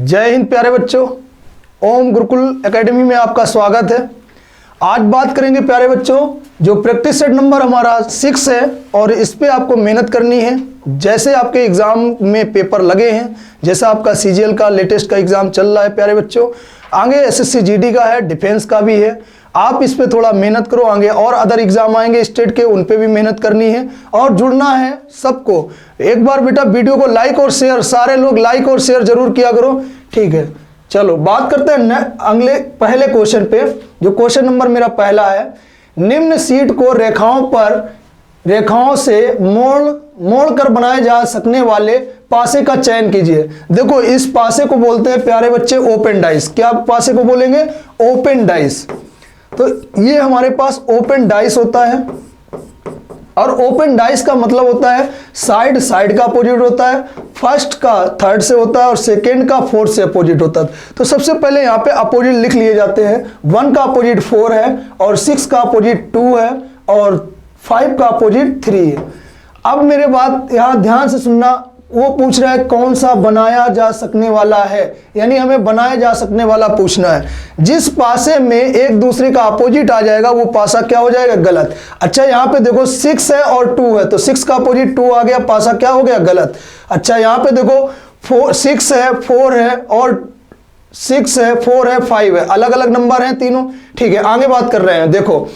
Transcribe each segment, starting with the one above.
जय हिंद प्यारे बच्चों, ओम गुरुकुल एकेडमी में आपका स्वागत है। आज बात करेंगे प्यारे बच्चों, जो प्रैक्टिस सेट नंबर हमारा 6 है और इस पे आपको मेहनत करनी है। जैसे आपके एग्जाम में पेपर लगे हैं, जैसा आपका सीजीएल का लेटेस्ट का एग्जाम चल रहा है प्यारे बच्चों, आगे एसएससी जीडी का है, डिफेंस का भी है। आप इस पे थोड़ा मेहनत करो, आगे और अदर एग्जाम आएंगे स्टेट के, उन पे भी मेहनत करनी है और जुड़ना है सबको। एक बार बेटा वीडियो को लाइक और शेयर, सारे लोग लाइक और शेयर जरूर किया करो, ठीक है। चलो बात करते हैं अगले पहले क्वेश्चन पे। जो क्वेश्चन नंबर मेरा पहला है, निम्न शीट को रेखाओं से मोड़ कर बनाए जा सकने वाले पासे का चयन कीजिए। देखो इस पासे को बोलते हैं प्यारे बच्चे ओपन डाइस। क्या पासे को बोलेंगे? Open dice. तो ये हमारे पास ओपन डाइस होता है और ओपन डाइस का मतलब होता है साइड का अपोजिट होता है, फर्स्ट का थर्ड से होता है और सेकेंड का फोर्थ से अपोजिट होता है। तो सबसे पहले यहाँ पे अपोजिट लिख लिए जाते हैं। 1 का अपोजिट 4 है और 6 का अपोजिट 2 है और 5 का अपोजिट 3 है। अब मेरे बात यहाँ ध्यान से सुनना, वो पूछ रहा है कौन सा बनाया जा सकने वाला है, यानी हमें बनाया जा सकने वाला पूछना है। जिस पासे में एक दूसरे का अपोजिट आ जाएगा वो पासा क्या हो जाएगा? गलत। अच्छा यहाँ पे देखो 6 है और 2 है, तो 6 का अपोजिट 2 आ गया, पासा क्या हो गया? गलत। अच्छा यहाँ पे देखो 6 है 4 है और 6 है 4 है 5 है, अलग अलग नंबर हैं तीनों, ठीक है। आगे बात कर रहे हैं, देखो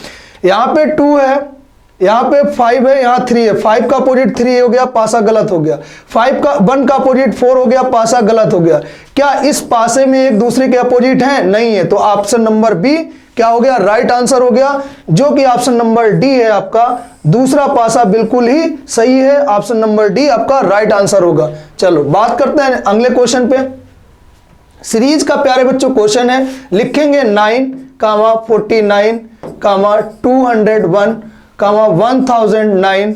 यहाँ पे 2 है, यहाँ पे 5 है, यहाँ 3 है। 5 का अपोजिट 3 हो गया, पासा गलत हो गया। 1 का अपोजिट 4 हो गया, पासा गलत हो गया। क्या इस पासे में एक दूसरे के अपोजिट हैं? नहीं है। तो ऑप्शन नंबर बी क्या हो गया? राइट आंसर हो गया, जो कि ऑप्शन नंबर डी है आपका। दूसरा पासा बिल्कुल ही सही है, ऑप्शन नंबर डी आपका राइट आंसर होगा। चलो बात करते हैं अगले क्वेश्चन पे। सीरीज का प्यारे बच्चों क्वेश्चन है, लिखेंगे 9, 49, 201, 1009,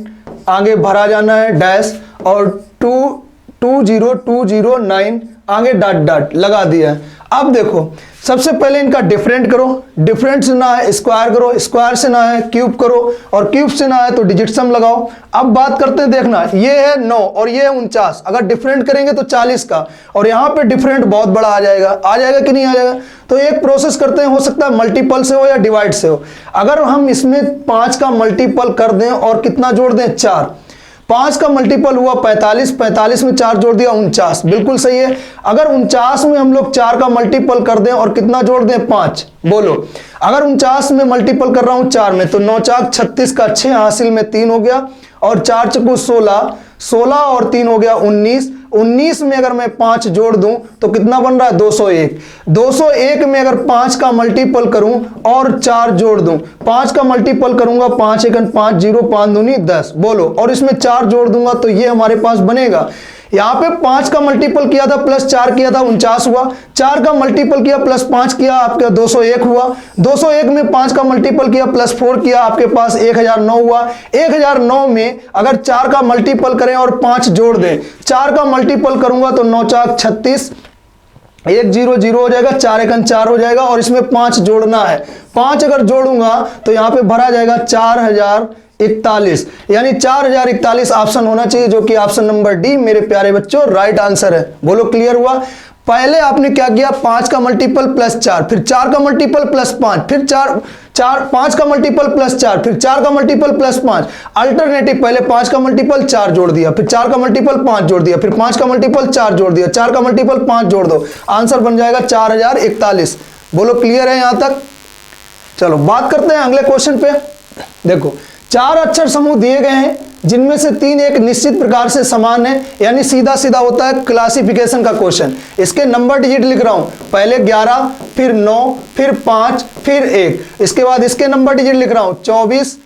आगे भरा जाना है डैश और 20209, आगे डॉट लगा दिया है। अब देखो सबसे पहले इनका डिफरेंट करो, डिफरेंट से ना है स्क्वायर करो, स्क्वायर से ना है क्यूब करो और क्यूब से ना है तो डिजिट सम लगाओ। अब बात करते हैं, देखना ये है 9 और ये है 49, अगर डिफरेंट करेंगे तो 40 का, और यहाँ पे डिफरेंट बहुत बड़ा आ जाएगा कि नहीं आ जाएगा? तो एक प्रोसेस करते हैं, हो सकता है मल्टीपल से हो या डिवाइड से हो। अगर हम इसमें 5 का मल्टीपल कर दें और कितना जोड़ दें? 4। 5 का मल्टीपल हुआ 45, 45 में 4 जोड़ दिया 49, बिल्कुल सही है। अगर 49 में हम लोग 4 का मल्टीपल कर दें और कितना जोड़ दें? 5। बोलो, अगर 49 में मल्टीपल कर रहा हूं 4 में, तो 9 चाक 36 का 6 हासिल में 3 हो गया और 4 चकू 16, 16 और 3 हो गया 19। 19 में अगर मैं 5 जोड़ दूं तो कितना बन रहा है? 201। 201 में अगर 5 का मल्टीपल करूं और 4 जोड़ दूं, 5 का मल्टीपल करूंगा 5 1 5 0 5 दूनी 10, बोलो, और इसमें 4 जोड़ दूंगा तो ये हमारे पास बनेगा। यहाँ पे 5 का मल्टीपल किया था प्लस 4 किया था 49 हुआ, 4 का मल्टीपल किया प्लस 5 किया आपका 201 हुआ, 201 में 5 का मल्टीपल किया प्लस 4 किया आपके पास 1009 हुआ। 1009 में अगर 4 का मल्टीपल करें और 5 जोड़ दें, 4 का मल्टीपल करूंगा तो 9 चाक 36, 1 0 0 हो जाएगा, 4 1 4 हो जाएगा और इसमें 5 जोड़ना है। 5 अगर जोड़ूंगा तो यहाँ पे भरा जाएगा 4041, यानी 4041 ऑप्शन होना चाहिए, जो कि ऑप्शन नंबर डी मेरे प्यारे बच्चों राइट आंसर है। बोलो क्लियर हुआ? पहले आपने क्या किया? 5 का मल्टीपल प्लस 4, फिर 4 का मल्टीपल प्लस 5, फिर 5 का मल्टीपल प्लस 4, फिर 4 का मल्टीपल प्लस 5। अल्टरनेटिव, पहले 5 का मल्टीपल 4 जोड़ दिया, फिर 4 का मल्टीपल 5 जोड़ दिया, फिर 5 का मल्टीपल 4 जोड़ दिया, 4 का मल्टीपल 5 जोड़ दो, आंसर बन जाएगा 4041। बोलो क्लियर है यहां तक? चलो बात करते हैं अगले क्वेश्चन पे। देखो 4 अक्षर समूह दिए गए हैं, जिनमें से 3 एक निश्चित प्रकार से समान है, यानी सीधा सीधा होता है क्लासिफिकेशन का क्वेश्चन। इसके नंबर डिजिट लिख रहा हूं, पहले 11, फिर 9, फिर 5, फिर 1। इसके बाद इसके नंबर डिजिट लिख रहा हूं 24,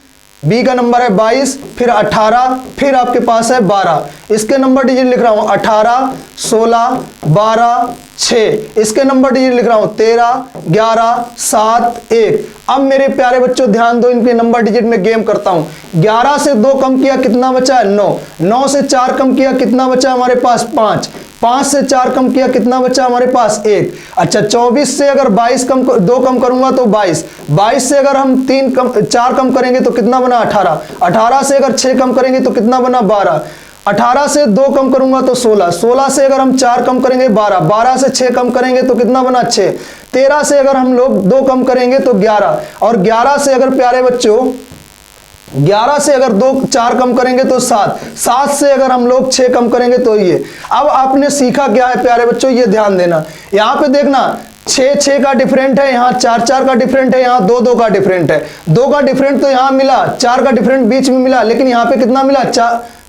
बी का नंबर है 22, फिर 18, फिर आपके पास है 12। इसके नंबर डिजिट लिख रहा हूं 18, 16, 12, 6। इसके नंबर डिजिट लिख रहा हूं 13, 11, 7, 1। अब मेरे प्यारे बच्चों ध्यान दो, इनके नंबर डिजिट में गेम करता हूं। 11 से 2 कम किया कितना बचा है? 9। 9 से 4 कम किया कितना बचा हमारे पास? 5। 5 से 4 कम किया कितना बचा हमारे पास? 1। अच्छा 24 से अगर 2 कम करूंगा तो 22। 22 से अगर हम 4 कम करेंगे तो कितना बना? 18। 18 से अगर 6 कम करेंगे तो कितना बना? 12। 18 से 2 कम करूंगा तो 16, 16 से अगर हम 4 कम करेंगे 12, 12 से 6 कम करेंगे तो कितना बना 6, 13 से अगर हम लोग 2 कम करेंगे तो 11, और 11 से अगर प्यारे बच्चों 11 से अगर 2 4 कम करेंगे तो 7, 7 से अगर हम लोग 6 कम करेंगे तो ये। अब आपने सीखा क्या है प्यारे बच्चों, ये ध्यान देना। यहाँ पे देखना 6 6 का डिफरेंट है, यहाँ 4 4 का डिफरेंट है, यहाँ 2 2 का डिफरेंट है। 2 का डिफरेंट तो यहाँ मिला, 4 का डिफरेंट बीच में मिला, लेकिन यहाँ पे कितना मिला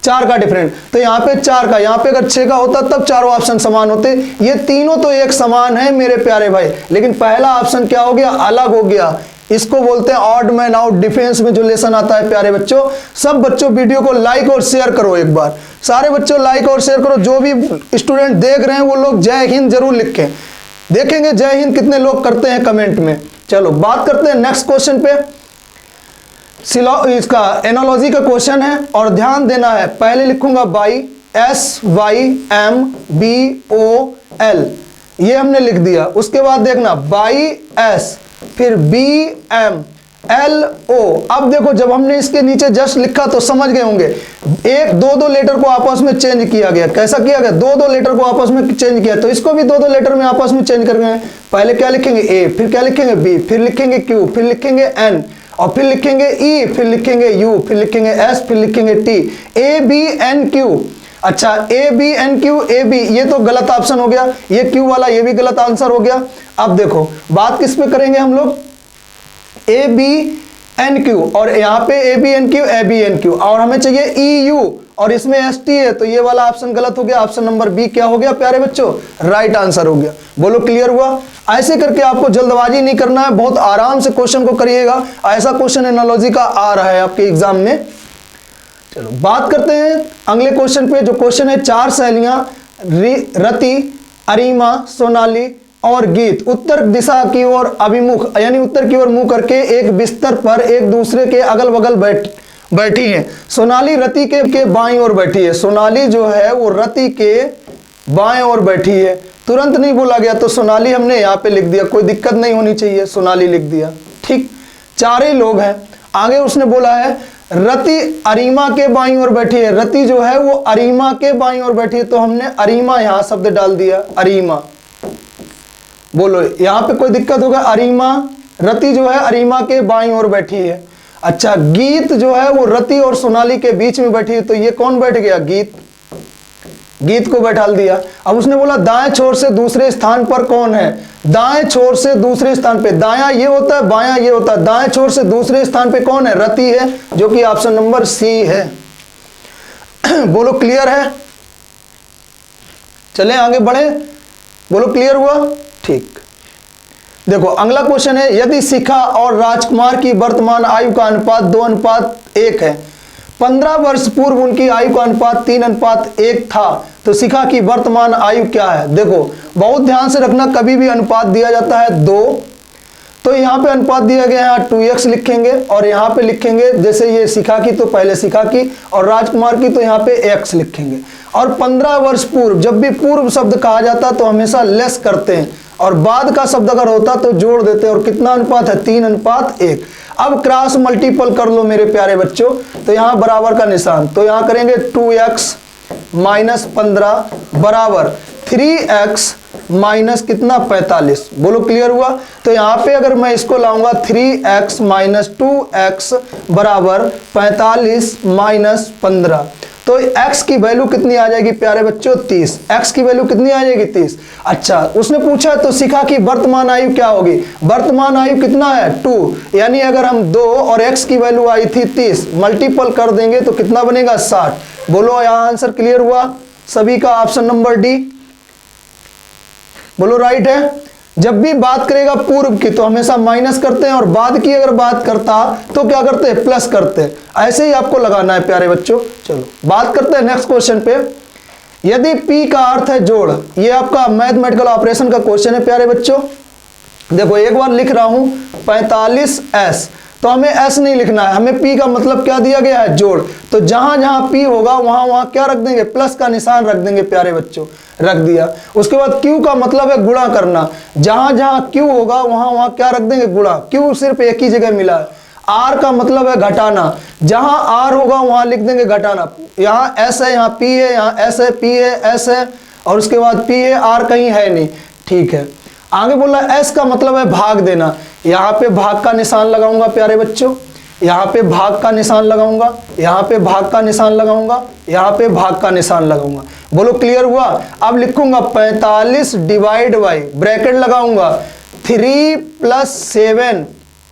4 का डिफरेंट। तो यहाँ पे 4 का, यहाँ पे अगर 6 का होता तब चारों ऑप्शन समान होते। ये तीनों तो एक समान है मेरे प्यारे भाई, लेकिन पहला ऑप्शन क्या हो गया, अलग हो गया। इसको बोलते हैं ऑड मैन आउट। डिफेंस में जो लेसन आता है प्यारे बच्चों, सब बच्चों वीडियो को लाइक और शेयर करो एक बार, सारे बच्चों लाइक और शेयर करो। जो भी स्टूडेंट देख रहे हैं वो लोग जय हिंद जरूर लिखें, देखेंगे जय हिंद कितने लोग करते हैं कमेंट में। चलो बात करते हैं नेक्स्ट क्वेश्चन पे। इसका एनालॉजी का क्वेश्चन है और ध्यान देना है, पहले लिखूंगा बाई, SYMBOL, ये हमने लिख दिया। उसके बाद देखना बाई S, फिर BMLO। अब देखो जब हमने इसके नीचे जस्ट लिखा तो समझ गए होंगे, एक 2 लेटर को आपस में चेंज किया गया। कैसा किया गया, 2 लेटर को आपस में चेंज किया, तो इसको भी 2 लेटर में आपस में चेंज कर गए। पहले क्या लिखेंगे A, फिर क्या लिखेंगे B, फिर लिखेंगे Q, फिर लिखेंगे N, और फिर लिखेंगे E, फिर लिखेंगे U, फिर लिखेंगे S, फिर लिखेंगे T, ABNQ। अच्छा ABNQ, AB ये तो गलत ऑप्शन हो गया, ये Q वाला ये भी गलत आंसर हो गया। अब देखो बात किस पे करेंगे हम लोग, ABNQ, और यहाँ पे ABNQ, और हमें चाहिए EU, और इसमें ST है, तो ये वाला ऑप्शन गलत हो गया। ऑप्शन नंबर बी क्या हो गया प्यारे बच्चों, राइट आंसर हो गया। बोलो क्लियर हुआ। ऐसे करके आपको जल्दबाजी नहीं करना है, बहुत आराम से क्वेश्चन को करिएगा। ऐसा क्वेश्चन एनालॉजी का आ रहा है आपके एग्जाम में। चलो बात करते हैं अगले क्वेश्चन पे। जो क्वेश्चन है, 4 सहेलियां रति, अरीमा, सोनाली और गीत उत्तर दिशा की ओर अभिमुख, यानी उत्तर की ओर मुंह करके एक बिस्तर पर एक दूसरे के अगल बगल बैठी हैं। सोनाली रति के बाईं ओर बैठी है। सोनाली जो है वो रति के बाएं ओर बैठी है। तुरंत नहीं बोला गया तो सोनाली हमने यहाँ पे लिख दिया, कोई दिक्कत नहीं होनी चाहिए, सोनाली लिख दिया। ठीक, 4 ही लोग हैं। आगे उसने बोला है रति अरीमा के बाईं ओर बैठी है। रति जो है वो अरीमा के बाईं ओर बैठी है, तो हमने अरीमा यहाँ शब्द डाल दिया, अरीमा। बोलो यहाँ पे कोई दिक्कत होगा, अरीमा, रति जो है अरीमा के बाईं ओर बैठी है। अच्छा, गीत जो है वो रति और सोनाली के बीच में बैठी है, तो ये कौन बैठ गया, गीत, गीत को बैठाल दिया। अब उसने बोला दाएं छोर से दूसरे स्थान पर कौन है। दाएं छोर से दूसरे स्थान पे, दायां ये होता है, बायां ये होता है, दाएं छोर से दूसरे स्थान पे कौन है, रति है, जो कि ऑप्शन नंबर सी है। बोलो क्लियर है, चले आगे बढ़े, बोलो क्लियर हुआ। ठीक, देखो अगला क्वेश्चन है, यदि शिखा और राजकुमार की वर्तमान आयु का अनुपात 2:1 है, 15 वर्ष पूर्व उनकी आयु का अनुपात 3:1 था, तो शिखा की वर्तमान आयु क्या है। देखो बहुत ध्यान से रखना, कभी भी अनुपात दिया जाता है 2, तो यहाँ पे अनुपात दिया गया है 2x लिखेंगे, और यहाँ पे लिखेंगे जैसे ये शिखा की तो पहले शिखा की, और राजकुमार की तो यहाँ पे x लिखेंगे। और 15 वर्ष पूर्व, जब भी पूर्व शब्द कहा जाता तो हमेशा लेस करते हैं, और बाद का शब्द अगर होता तो जोड़ देते हैं। और कितना अनुपात है, 3:1। अब क्रॉस मल्टीपल कर लो मेरे प्यारे बच्चों, तो यहाँ बराबर का निशान, तो यहाँ करेंगे 2x माइनस 15 बराबर 3x माइनस कितना 45। बोलो क्लियर हुआ। तो यहाँ पे अगर मैं इसको लाऊंगा 3x माइनस 2x बराबर 45 माइनस 15, तो x की वैल्यू कितनी आ जाएगी प्यारे बच्चों, 30। x की वैल्यू कितनी आ जाएगी, 30। अच्छा, उसने पूछा तो शिखा की वर्तमान आयु क्या होगी। वर्तमान आयु कितना है, 2, यानी अगर हम 2 और x की वैल्यू आई थी 30, मल्टीपल कर देंगे तो कितना बनेगा, 60। बोलो यहाँ आंसर क्लियर हुआ सभी का, ऑप्शन नंबर डी। बोलो राइट है। जब भी बात करेगा पूर्व की तो हमेशा माइनस करते हैं, और बाद की अगर बात करता तो क्या करते हैं, प्लस करते हैं। ऐसे ही आपको लगाना है प्यारे बच्चों। चलो बात करते हैं नेक्स्ट क्वेश्चन पे। यदि P का अर्थ है जोड़, ये आपका मैथमेटिकल ऑपरेशन का क्वेश्चन है प्यारे बच्चों। देखो एक बार लिख रहा हूं 45s, तो हमें s नहीं लिखना है, हमें P का मतलब क्या दिया गया है, जोड़। तो जहां जहां P होगा वहां वहां क्या रख देंगे, प्लस का निशान रख देंगे प्यारे बच्चों, रख दिया। उसके बाद Q का मतलब है गुणा करना, जहां जहां Q होगा वहां वहां क्या रख देंगे, गुणा। Q सिर्फ एक ही जगह मिला है। आर का मतलब है घटाना, जहां आर होगा वहां लिख देंगे घटाना। यहाँ एस है, यहाँ पी है, यहाँ एस है, पी है, एस है और उसके बाद पी है, आर कहीं है नहीं। ठीक है, आगे बोला एस का मतलब है भाग देना। यहाँ पे भाग का निशान लगाऊंगा प्यारे बच्चों, यहाँ पे भाग का निशान लगाऊंगा, यहाँ पे भाग का निशान लगाऊंगा, यहाँ पे भाग का निशान लगाऊंगा। बोलो क्लियर हुआ। अब लिखूंगा 45 डिवाइड बाई, ब्रैकेट लगाऊंगा 3 + 7,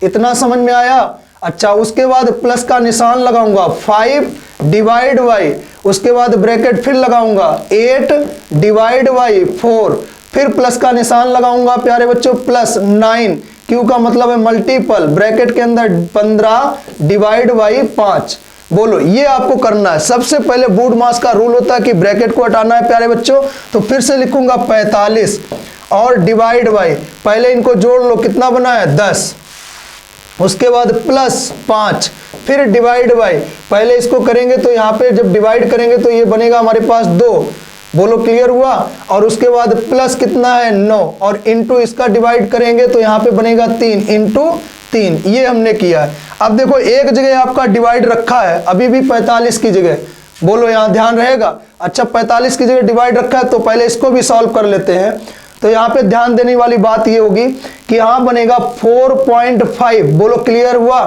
इतना समझ में आया। अच्छा, उसके बाद प्लस का निशान लगाऊंगा 5 डिवाइड बाई, उसके बाद ब्रैकेट फिर लगाऊंगा 8 डिवाइड बाई 4, फिर प्लस का निशान लगाऊंगा प्यारे बच्चों +9, क्यू का मतलब है मल्टीपल, ब्रैकेट के अंदर 15 डिवाइड बाई 5। बोलो ये आपको करना है। सबसे पहले बूड मास का रूल होता है कि ब्रैकेट को हटाना है प्यारे बच्चों। तो फिर से लिखूंगा 45 और डिवाइड बाई, पहले इनको जोड़ लो, कितना बना है 10, उसके बाद +5, फिर डिवाइड बाई, पहले इसको करेंगे तो यहाँ पे जब डिवाइड करेंगे तो ये बनेगा हमारे पास 2। बोलो क्लियर हुआ। और उसके बाद प्लस कितना है 9 और इंटू इसका डिवाइड करेंगे तो यहाँ पे बनेगा 3 × 3, ये हमने किया है। अब देखो एक जगह आपका डिवाइड रखा है, अभी भी 45 की जगह, बोलो यहाँ ध्यान रहेगा। अच्छा 45 की जगह डिवाइड रखा है तो पहले इसको भी सॉल्व कर लेते हैं। तो यहाँ पे ध्यान देने वाली बात ये होगी कि यहाँ बनेगा 4.5, बोलो क्लियर हुआ।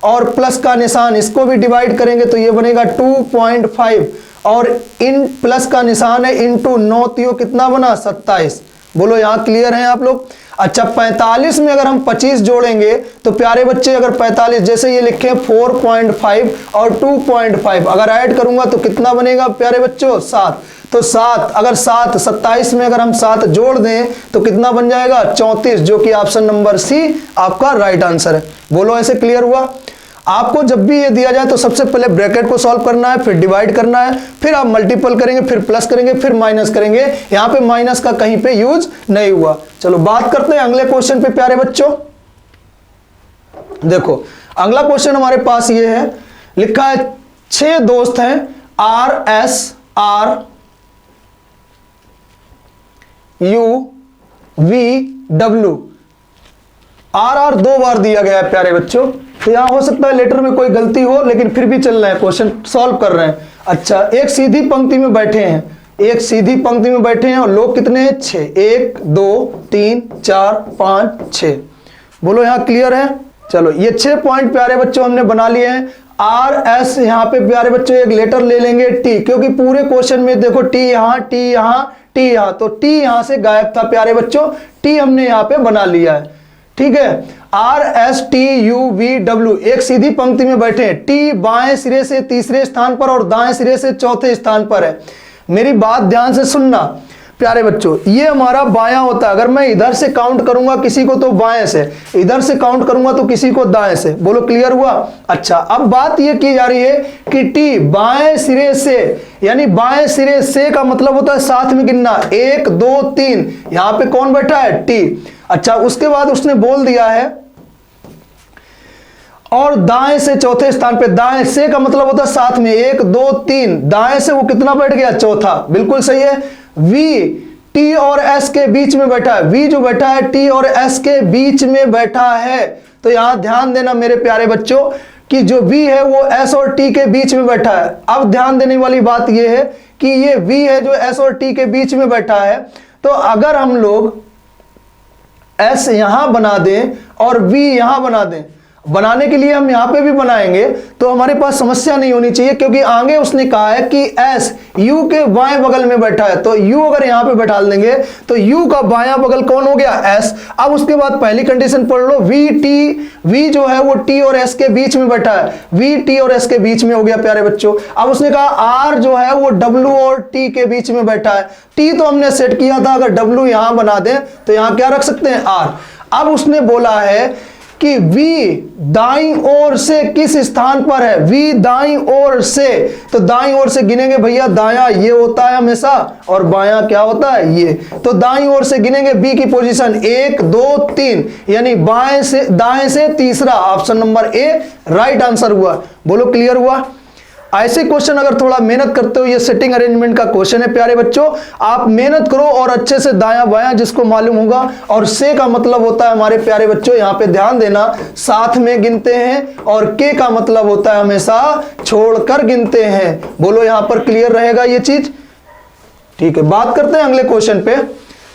और प्लस का निशान, इसको भी डिवाइड करेंगे तो ये बनेगा 2.5 और इन प्लस का निशान है इंटू 9, तो कितना बना 27। बोलो यहाँ क्लियर हैं आप लोग। अच्छा 45 में अगर हम 25 जोड़ेंगे तो प्यारे बच्चे अगर 45 जैसे ये लिखे 4.5 और 2.5 अगर ऐड करूंगा तो कितना बनेगा प्यारे बच्चों 7। तो 7 अगर 7 27 में अगर हम 7 जोड़ दें तो कितना बन जाएगा 34, जो कि ऑप्शन नंबर सी आपका राइट आंसर है। बोलो ऐसे क्लियर हुआ। आपको जब भी ये दिया जाए तो सबसे पहले ब्रैकेट को सॉल्व करना है, फिर डिवाइड करना है, फिर आप मल्टीपल करेंगे, फिर प्लस करेंगे, फिर माइनस करेंगे। यहां पे माइनस का कहीं पे यूज नहीं हुआ। चलो बात करते हैं अगले क्वेश्चन पे प्यारे बच्चों। देखो अगला क्वेश्चन हमारे पास ये है, लिखा है 6 दोस्त हैं R S R U V W, R R 2 बार दिया गया है प्यारे बच्चों। तो यहां हो सकता है लेटर में कोई गलती हो, लेकिन फिर भी चल रहे हैं, क्वेश्चन सॉल्व कर रहे हैं। अच्छा एक सीधी पंक्ति में बैठे हैं, एक सीधी पंक्ति में बैठे हैं और लोग कितने हैं 6, 1 2 3 4 5 6। बोलो यहां क्लियर है। चलो ये 6 पॉइंट प्यारे बच्चों हमने बना लिए हैं। आर एस यहाँ पे प्यारे बच्चों एक लेटर ले लेंगे टी, क्योंकि पूरे क्वेश्चन में देखो टी यहाँ, टी यहाँ, टी यहाँ, तो टी यहां से गायब था प्यारे बच्चों, टी हमने यहाँ पे बना लिया है। ठीक है, R S T U V W एक सीधी पंक्ति में बैठे हैं। टी बाएं सिरे से तीसरे स्थान पर और दाएं सिरे से चौथे स्थान पर है। मेरी बात ध्यान से सुनना प्यारे बच्चों, ये हमारा बायां होता है। अगर मैं इधर से काउंट करूंगा किसी को तो बाएं से, इधर से काउंट करूंगा तो किसी को दाएं से। बोलो क्लियर हुआ। अच्छा अब बात ये की जा रही है कि टी बाएं सिरे से, यानी बाएं सिरे से का मतलब होता है साथ में गिनना 1 2 3, यहां पे कौन बैठा है टी। अच्छा उसके बाद उसने बोल दिया है और दाएं से चौथे स्थान पे, दाएं से का मतलब होता है साथ में 1 2 3, दाएं से वो कितना बैठ गया चौथा, बिल्कुल सही है। वी टी और एस के बीच में बैठा है, वी जो बैठा है टी और एस के बीच में बैठा है। तो यहां ध्यान देना मेरे प्यारे बच्चों कि जो वी है वो एस और टी के बीच में बैठा है। अब ध्यान देने वाली बात यह है कि ये वी है जो एस और टी के बीच में बैठा है। तो अगर हम लोग एस यहां बना दें और वी यहां बना दें, बनाने के लिए हम यहां पे भी बनाएंगे तो हमारे पास समस्या नहीं होनी चाहिए, क्योंकि आगे उसने कहा है कि एस यू के बाएं बगल में बैठा है। तो यू अगर यहां पे बैठा देंगे तो यू का बायां बगल कौन हो गया एस। अब उसके बाद पहली कंडीशन पढ़ लो, वी टी, वी जो है वो टी और एस के बीच में बैठा है, वी टी और एस के बीच में हो गया प्यारे बच्चों। अब उसने कहा आर जो है वो डब्ल्यू और टी के बीच में बैठा है। टी तो हमने सेट किया था, अगर डब्ल्यू यहां बना दें तो यहां क्या रख सकते हैं आर। अब उसने बोला है कि V दाईं ओर से किस स्थान पर है, V दाईं ओर से। तो दाईं ओर से गिनेंगे भैया, दायां ये होता है हमेशा और बायां क्या होता है ये। तो दाईं ओर से गिनेंगे B की पोजीशन 1 2 3, यानी बाएं से दाएं से तीसरा, option number A right answer हुआ। बोलो क्लियर हुआ। ऐसे क्वेश्चन अगर थोड़ा मेहनत करते हो, ये सेटिंग अरेंजमेंट का क्वेश्चन है प्यारे बच्चों, आप मेहनत करो और अच्छे से दायां बायां जिसको मालूम होगा। और से का मतलब होता है हमारे प्यारे बच्चों, यहां पे ध्यान देना, साथ में गिनते हैं, और के का मतलब होता है हमेशा छोड़कर गिनते हैं। बोलो यहां पर क्लियर रहेगा ये चीज? ठीक है, बात करते हैं अगले क्वेश्चन पे।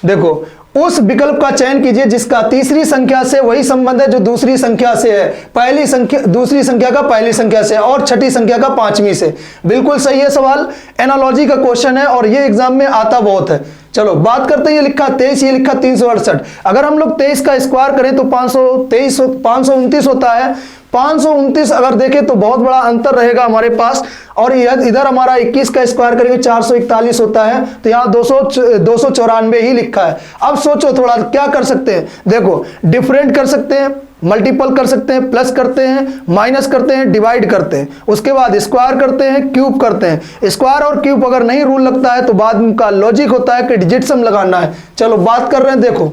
देखो, उस विकल्प का चयन कीजिए जिसका तीसरी संख्या से वही संबंध है जो दूसरी संख्या से है, पहली संख्या दूसरी संख्या का पहली संख्या से, और छठी संख्या का पांचवी से। बिल्कुल सही है सवाल, एनालॉजी का क्वेश्चन है और ये एग्जाम में आता बहुत है। चलो बात करते हैं, ये लिखा 23, ये लिखा 368। अगर हम लोग 23 का स्क्वायर करें तो 529 होता है। 529 अगर देखें तो बहुत बड़ा अंतर रहेगा हमारे पास, और इधर हमारा 21 का स्क्वायर करेंगे 441 होता है, तो यहाँ 294 ही लिखा है। अब सोचो थोड़ा क्या कर सकते हैं, देखो डिफरेंट कर सकते हैं, मल्टीपल कर सकते हैं, प्लस करते हैं, माइनस करते हैं, डिवाइड करते हैं, उसके बाद स्क्वायर करते हैं, क्यूब करते हैं। स्क्वायर और क्यूब अगर नहीं रूल लगता है तो बाद का लॉजिक होता है कि डिजिट सम लगाना है। चलो बात कर रहे हैं, देखो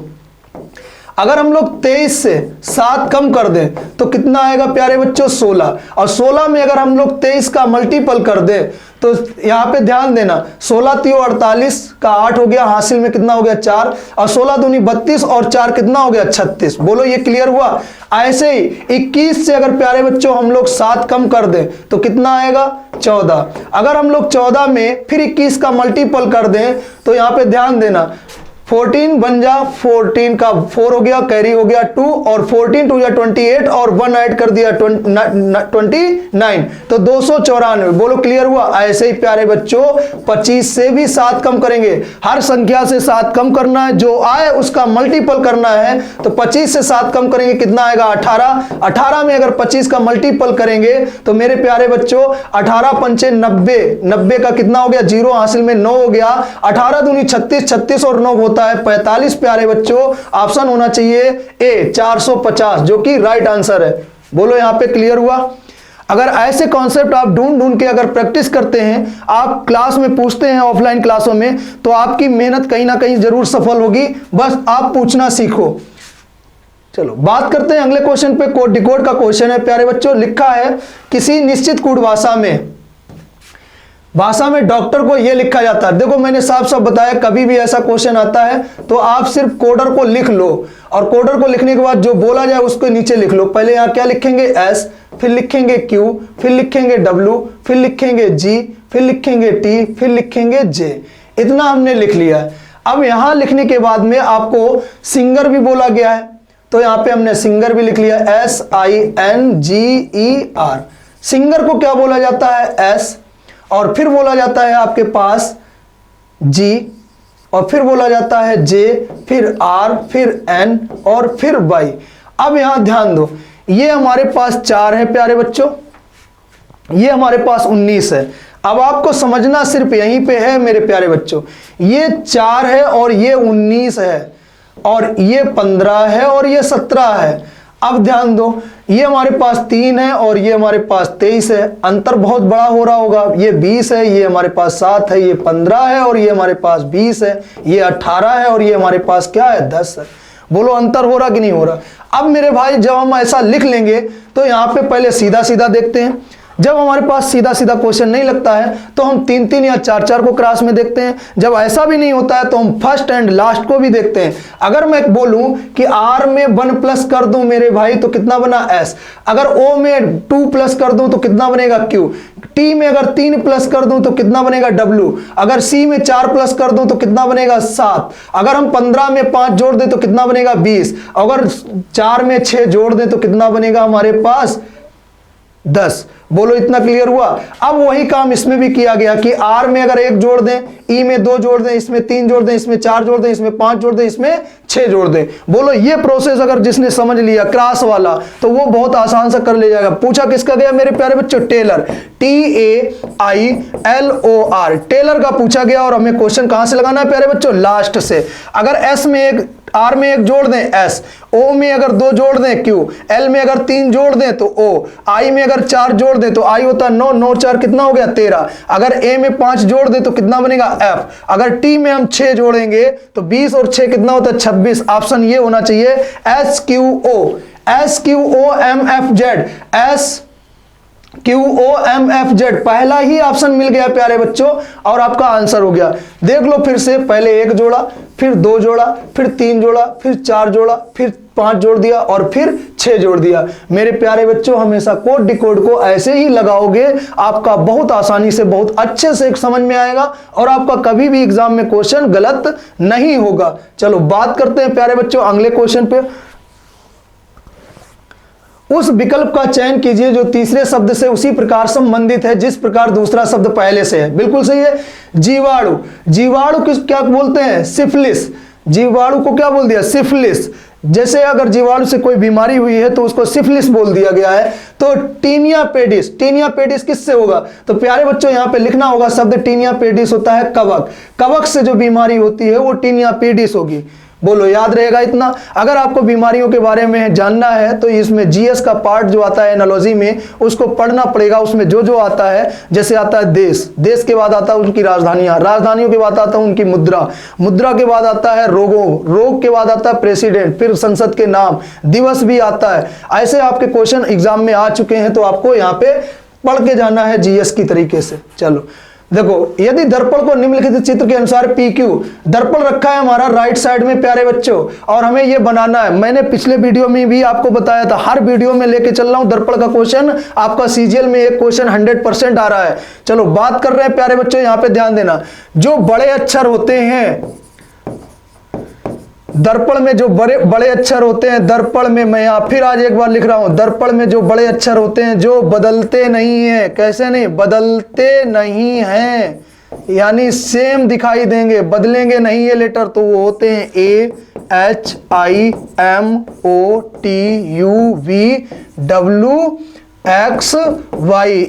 अगर हम लोग 23 से 7 कम कर दें तो कितना आएगा प्यारे बच्चों? 16। और 16 में अगर हम लोग 23 का मल्टीपल कर दें तो यहां पे ध्यान देना, 16 3 48 का 8 हो गया, हासिल में कितना हो गया? 4, और 16 दूनी 32 और 4 कितना हो गया? 36। बोलो ये क्लियर हुआ? ऐसे ही 21 से अगर प्यारे बच्चों हम लोग 7 कम कर दें तो कितना आएगा? 14। अगर हम लोग 14 में फिर 21 का मल्टीपल कर दें तो यहां पे ध्यान देना, 14 बन जा, 14 का 4 हो गया, कैरी हो गया 2, और 14 2 या 28 और 1 ऐड कर दिया 29, तो 294। बोलो क्लियर हुआ? ऐसे ही प्यारे बच्चों 25 से भी 7 कम करेंगे, हर संख्या से 7 कम करना है, जो आए उसका मल्टीपल करना है। तो 25 से 7 कम करेंगे, कितना आएगा? 18। 18 में अगर 25 का मल्टीपल करेंगे तो मेरे प्यारे बच्चों 18 पंचे 90, 90 का कितना हो गया? 0, हासिल में 9 हो गया, 18 दूनी 36, 36 और 9 होता है 45 प्यारे बच्चों। ऑप्शन होना चाहिए ए 450, जो कि राइट आंसर है। बोलो यहां पे क्लियर हुआ? अगर ऐसे कॉन्सेप्ट आप ढूंढ के अगर प्रैक्टिस करते हैं, आप क्लास में पूछते हैं ऑफलाइन क्लासों में, तो आपकी मेहनत कहीं ना कहीं जरूर सफल होगी। बस आप पूछना सीखो। चलो बात करते हैं अगले क्वेश्चन पे। कोड डिकोड का क्वेश्चन है प्यारे बच्चों, लिखा है किसी निश्चित कोड भाषा में डॉक्टर को यह लिखा जाता है। देखो मैंने साफ साफ बताया, कभी भी ऐसा क्वेश्चन आता है तो आप सिर्फ कोडर को लिख लो, और कोडर को लिखने के बाद जो बोला जाए उसको नीचे लिख लो। पहले यहां क्या लिखेंगे? एस, फिर लिखेंगे क्यू, फिर लिखेंगे डब्ल्यू, फिर लिखेंगे जी, फिर लिखेंगे टी, फिर लिखेंगे जे। इतना हमने लिख लिया है। अब यहां लिखने के बाद में आपको सिंगर भी बोला गया है, तो यहां पे हमने सिंगर भी लिख लिया, SINGER। सिंगर को क्या बोला जाता है? एस, और फिर बोला जाता है आपके पास जी, और फिर बोला जाता है जे, फिर आर, फिर एन, और फिर वाई। अब यहां ध्यान दो, ये हमारे पास 4 है प्यारे बच्चों, ये हमारे पास 19 है। अब आपको समझना सिर्फ यहीं पे है मेरे प्यारे बच्चों, ये 4 है और ये 19 है, और ये 15 है और ये 17 है। अब ध्यान दो, ये हमारे पास 3 है और ये हमारे पास 23 है। अंतर बहुत बड़ा हो रहा होगा, ये 20 है, ये हमारे पास 7 है, ये 15 है और ये हमारे पास 20 है, ये 18 है और ये हमारे पास क्या है? 10 है। बोलो अंतर हो रहा कि नहीं हो रहा? अब मेरे भाई जब हम ऐसा लिख लेंगे तो यहां पे पहले सीधा सीधा देखते हैं। जब हमारे पास सीधा सीधा क्वेश्चन नहीं लगता है तो हम 3-3 या 4-4 को क्रॉस में देखते हैं। जब ऐसा भी नहीं होता है तो हम फर्स्ट एंड लास्ट को भी देखते हैं। अगर मैं बोलूं कि R में 1 प्लस कर दूं मेरे भाई तो कितना बना? S। अगर O में 2 प्लस कर दूं तो कितना बनेगा? Q। T में अगर 3 प्लस कर दूं तो कितना बनेगा? W। अगर C में 4 प्लस कर दूं तो कितना बनेगा? 7। अगर हम 15 में 5 जोड़ दें तो कितना बनेगा? 20। अगर 4 में 6 जोड़ दें तो कितना बनेगा हमारे पास? 10। बोलो इतना क्लियर हुआ? अब वही काम इसमें भी किया गया कि R में अगर 1 जोड़ दें, E में 2 जोड़ दें, इसमें 3 जोड़ दें, इसमें 4 जोड़ दें, इसमें 5 जोड़ दें, इसमें 6 जोड़ दें। बोलो ये प्रोसेस अगर जिसने समझ लिया क्रॉस वाला तो वो बहुत आसान से कर ले जाएगा। पूछा किसका गया मेरे प्यारे बच्चों? टेलर, TAILOR, टेलर का पूछा गया। और हमें क्वेश्चन कहां से लगाना है प्यारे बच्चों? लास्ट से। अगर S में 1, R में 1 जोड़ दें S, O में अगर 2 जोड़ दें Q, L में अगर 3 जोड़ दें तो O, I में अगर 4 जोड़ दें तो I होता है 9, 9 4 कितना हो गया? 13। अगर A में 5 जोड़ दें तो कितना बनेगा? F। अगर T में हम 6 जोड़ेंगे तो 20 और 6 कितना होता है? 26। ऑप्शन ये होना चाहिए SQO, SQOMFZ। S QOMFZ पहला ही ऑप्शन मिल गया प्यारे बच्चों और आपका आंसर हो गया। देख लो फिर से, पहले 1 जोड़ा, फिर 2 जोड़ा, फिर 3 जोड़ा, फिर 4 जोड़ा, फिर 5 जोड़ दिया और फिर 6 जोड़ दिया। मेरे प्यारे बच्चों हमेशा कोड डिकोड को ऐसे ही लगाओगे, आपका बहुत आसानी से बहुत अच्छे से समझ में आएगा और आपका कभी भी एग्जाम में क्वेश्चन गलत नहीं होगा। चलो बात करते हैं प्यारे बच्चों अगले क्वेश्चन पे। उस विकल्प का चयन कीजिए जो तीसरे शब्द से उसी प्रकार संबंधित है जिस प्रकार दूसरा शब्द पहले से है। बिल्कुल सही है। जीवाणु, जीवाणु किस क्या बोलते हैं? सिफिलिस। जीवाणु को क्या बोल दिया? सिफिलिस। जैसे अगर जीवाणु से कोई बीमारी हुई है तो उसको सिफिलिस बोल दिया गया है। तो टीनिया पेडिस, टीनिया पेडिस किससे होगा? तो प्यारे बच्चों यहां पे लिखना होगा शब्द टीनिया पेडिस होता है कवक। कवक से जो बीमारी होती है वो टीनिया पेडिस होगी। बोलो याद रहेगा इतना। अगर आपको बीमारियों के बारे में जानना है तो इसमें जीएस का पार्ट जो आता है एनालॉजी में उसको पढ़ना पड़ेगा। उसमें जो जो आता है, जैसे आता है देश, देश के बाद आता है उनकी राजधानियां, राजधानियों के बाद आता है उनकी मुद्रा, मुद्रा के बाद आता है रोगों, रोग के बाद आता है प्रेसिडेंट, फिर संसद के नाम, दिवस भी आता है। ऐसे आपके क्वेश्चन एग्जाम में आ चुके हैं तो आपको यहाँ पे पढ़ के जाना है जीएस की तरीके से। चलो देखो, यदि दर्पण को निम्नलिखित चित्र के अनुसार PQ, दर्पण रखा है हमारा राइट साइड में प्यारे बच्चों और हमें ये बनाना है। मैंने पिछले वीडियो में भी आपको बताया था, हर वीडियो में लेके चल रहा हूं दर्पण का क्वेश्चन। आपका CGL में एक क्वेश्चन 100% आ रहा है। चलो बात कर रहे हैं प्यारे बच्चों, यहां पे ध्यान देना। जो बड़े अक्षर होते हैं दर्पण में, जो बड़े अक्षर होते हैं दर्पण में, मैं यहां फिर आज एक बार लिख रहा हूं, दर्पण में जो बड़े अक्षर होते हैं जो बदलते नहीं है, कैसे नहीं बदलते नहीं हैं, यानी सेम दिखाई देंगे, बदलेंगे नहीं ये लेटर, तो वो होते हैं AHIMOTUVWXY।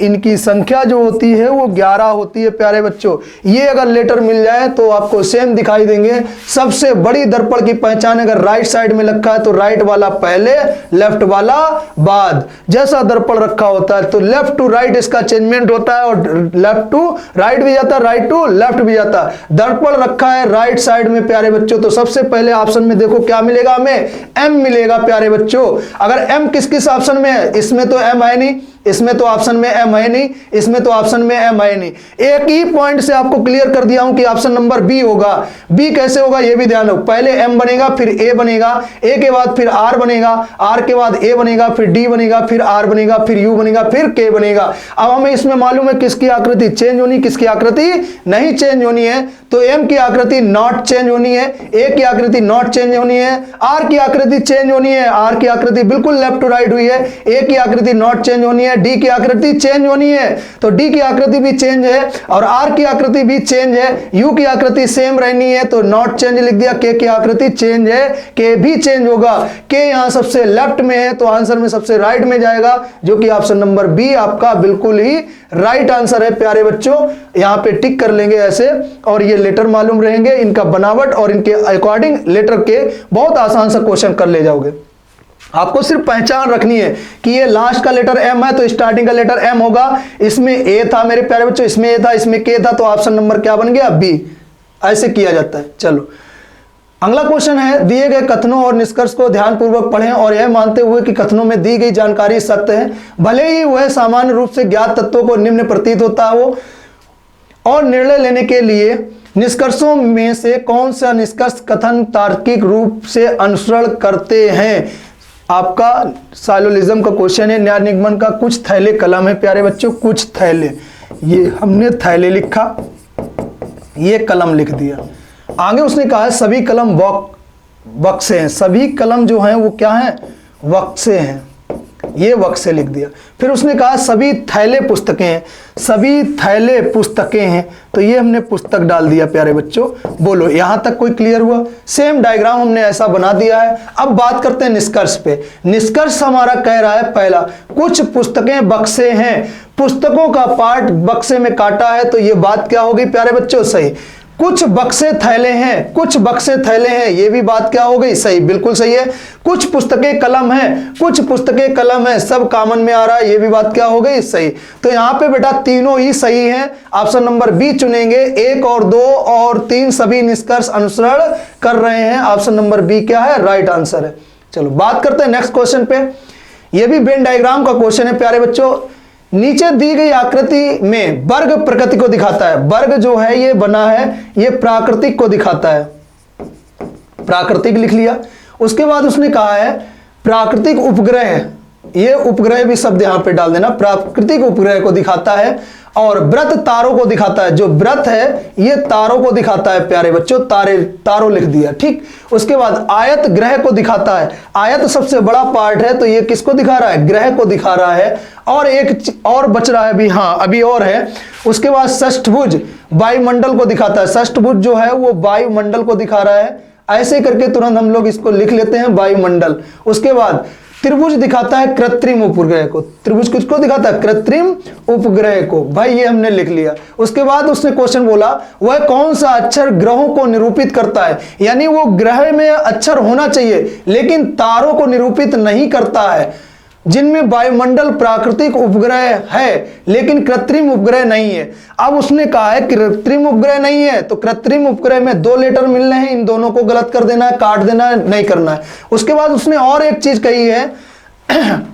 इनकी संख्या जो होती है वो 11 होती है प्यारे बच्चों। ये अगर लेटर मिल जाए तो आपको सेम दिखाई देंगे। सबसे बड़ी दर्पण की पहचान अगर राइट साइड में रखा है तो राइट वाला पहले, लेफ्ट वाला बाद। जैसा दर्पण रखा होता है तो लेफ्ट टू राइट इसका चेंजमेंट होता है और लेफ्ट टू राइट भी जाता है, राइट टू लेफ्ट भी जाता है। दर्पण रखा है राइट साइड में प्यारे बच्चों तो सबसे पहले ऑप्शन में देखो क्या मिलेगा हमें? M मिलेगा प्यारे बच्चों। अगर M किस किस ऑप्शन में है? इसमें तो M है नहीं, इसमें तो ऑप्शन में M है नहीं, इसमें तो ऑप्शन में M है नहीं। एक ही पॉइंट से आपको क्लियर कर दिया हूं कि ऑप्शन नंबर B होगा। B कैसे होगा ये भी ध्यान रखो, पहले M बनेगा फिर A बनेगा, A के बाद फिर R बनेगा, R के बाद A बनेगा, फिर D बनेगा, फिर R बनेगा, फिर U बनेगा, फिर K बनेगा। अब हमें इसमें मालूम है किसकी आकृति चेंज होनी, किसकी आकृति नहीं चेंज होनी है। तो M की आकृति नॉट चेंज होनी है, A की आकृति नॉट चेंज होनी है, R की आकृति चेंज होनी है, R की आकृति बिल्कुल लेफ्ट टू राइट हुई है, A की आकृति नॉट चेंज होनी है, D की आकृति चेंज होनी है। तो D की आकृति भी चेंज है और R की आकृति भी चेंज है, U की आकृति सेम रहनी है तो नॉट चेंज लिख दिया, K की आकृति चेंज है, K भी चेंज होगा। K यहां सबसे लेफ्ट में है तो आंसर में सबसे राइट में जाएगा जो कि ऑप्शन नंबर B आपका बिल्कुल ही राइट आंसर है प्यारे बच्चों। यहां पे टिक कर लेंगे ऐसे और ये लेटर मालूम रहेंगे, इनका बनावट और इनके अकॉर्डिंग लेटर के बहुत आसान सा क्वेश्चन कर ले जाओगे। आपको सिर्फ पहचान रखनी है कि ये लास्ट का लेटर M है तो स्टार्टिंग का लेटर M होगा। इसमें A था मेरे प्यारे बच्चों, इसमें A था, इसमें K था, तो ऑप्शन नंबर क्या बन गया? B। ऐसे किया जाता है। चलो अगला क्वेश्चन है, दिए गए कथनों और निष्कर्ष को ध्यानपूर्वक पढ़ें और यह मानते हुए कि कथनों में दी गई जानकारी सत्य है, भले ही वह सामान्य रूप से ज्ञात तत्वों को निम्न प्रतीत होता हो, और निर्णय लेने के लिए निष्कर्षों में से कौन सा निष्कर्ष कथन तार्किक रूप से अनुसरण करते हैं। आपका साइलोलिज्म का क्वेश्चन है, न्याय निगमन का। कुछ थैले कलम है प्यारे बच्चों, कुछ थैले, ये हमने थैले लिखा, ये कलम लिख दिया। आगे उसने कहा है सभी कलम बक्से हैं, सभी कलम जो हैं वो क्या हैं? बक्से हैं, ये बक्से लिख दिया। फिर उसने कहा सभी थैले पुस्तकें हैं, सभी थैले पुस्तकें हैं, तो ये हमने पुस्तक डाल दिया प्यारे बच्चों। बोलो यहां तक कोई क्लियर हुआ? सेम डायग्राम हमने ऐसा बना दिया है। अब बात करते हैं निष्कर्ष पे। निष्कर्ष हमारा कह रहा है पहला, कुछ पुस्तकें बक्से हैं, पुस्तकों का पार्ट बक्से में काटा है, तो ये बात क्या होगी प्यारे बच्चों? सही। कुछ बक्से थैले हैं, कुछ बक्से थैले हैं, ये भी बात क्या हो गई? सही, बिल्कुल सही है। कुछ पुस्तकें कलम हैं, कुछ पुस्तकें कलम हैं, सब कॉमन में आ रहा है, ये भी बात क्या हो गई? सही। तो यहां पे बेटा तीनों ही सही हैं। ऑप्शन नंबर B चुनेंगे। 1 और 2 और 3 सभी निष्कर्ष अनुसरण कर रहे हैं। ऑप्शन नंबर B क्या है? राइट आंसर है। चलो बात करते हैं नेक्स्ट क्वेश्चन पे। ये भी वेन डायग्राम का क्वेश्चन है प्यारे बच्चों। नीचे दी गई आकृति में वर्ग प्रकृति को दिखाता है। वर्ग जो है ये बना है, ये प्राकृतिक को दिखाता है। प्राकृतिक लिख लिया। उसके बाद उसने कहा है प्राकृतिक उपग्रह, ये उपग्रह भी शब्द यहां पे डाल देना। प्राकृतिक उपग्रह को दिखाता है और व्रत तारों को दिखाता है। जो व्रत है ये तारों को दिखाता है प्यारे बच्चों, तारों लिख दिया। ठीक, उसके बाद आयत ग्रह को दिखाता है। आयत सबसे बड़ा पार्ट है तो ये किसको दिखा रहा है? ग्रह को दिखा रहा है। और एक और बच रहा है अभी, हाँ अभी और है। उसके बाद षष्ठभुज वायुमंडल को दिखाता है। षष्ठभुज जो है वो वायुमंडल को दिखा रहा है। ऐसे करके तुरंत हम लोग इसको लिख लेते हैं वायुमंडल। उसके बाद त्रिभुज दिखाता है कृत्रिम उपग्रह को। त्रिभुज किसको दिखाता है? कृत्रिम उपग्रह को। भाई ये हमने लिख लिया। उसके बाद उसने क्वेश्चन बोला वह कौन सा अक्षर ग्रहों को निरूपित करता है, यानी वो ग्रह में अक्षर होना चाहिए लेकिन तारों को निरूपित नहीं करता है, जिनमें वायुमंडल प्राकृतिक उपग्रह है लेकिन कृत्रिम उपग्रह नहीं है। अब उसने कहा है कृत्रिम उपग्रह नहीं है तो कृत्रिम उपग्रह में 2 लेटर मिलने हैं, इन दोनों को गलत कर देना है, काट देना है, नहीं करना है। उसके बाद उसने और एक चीज कही है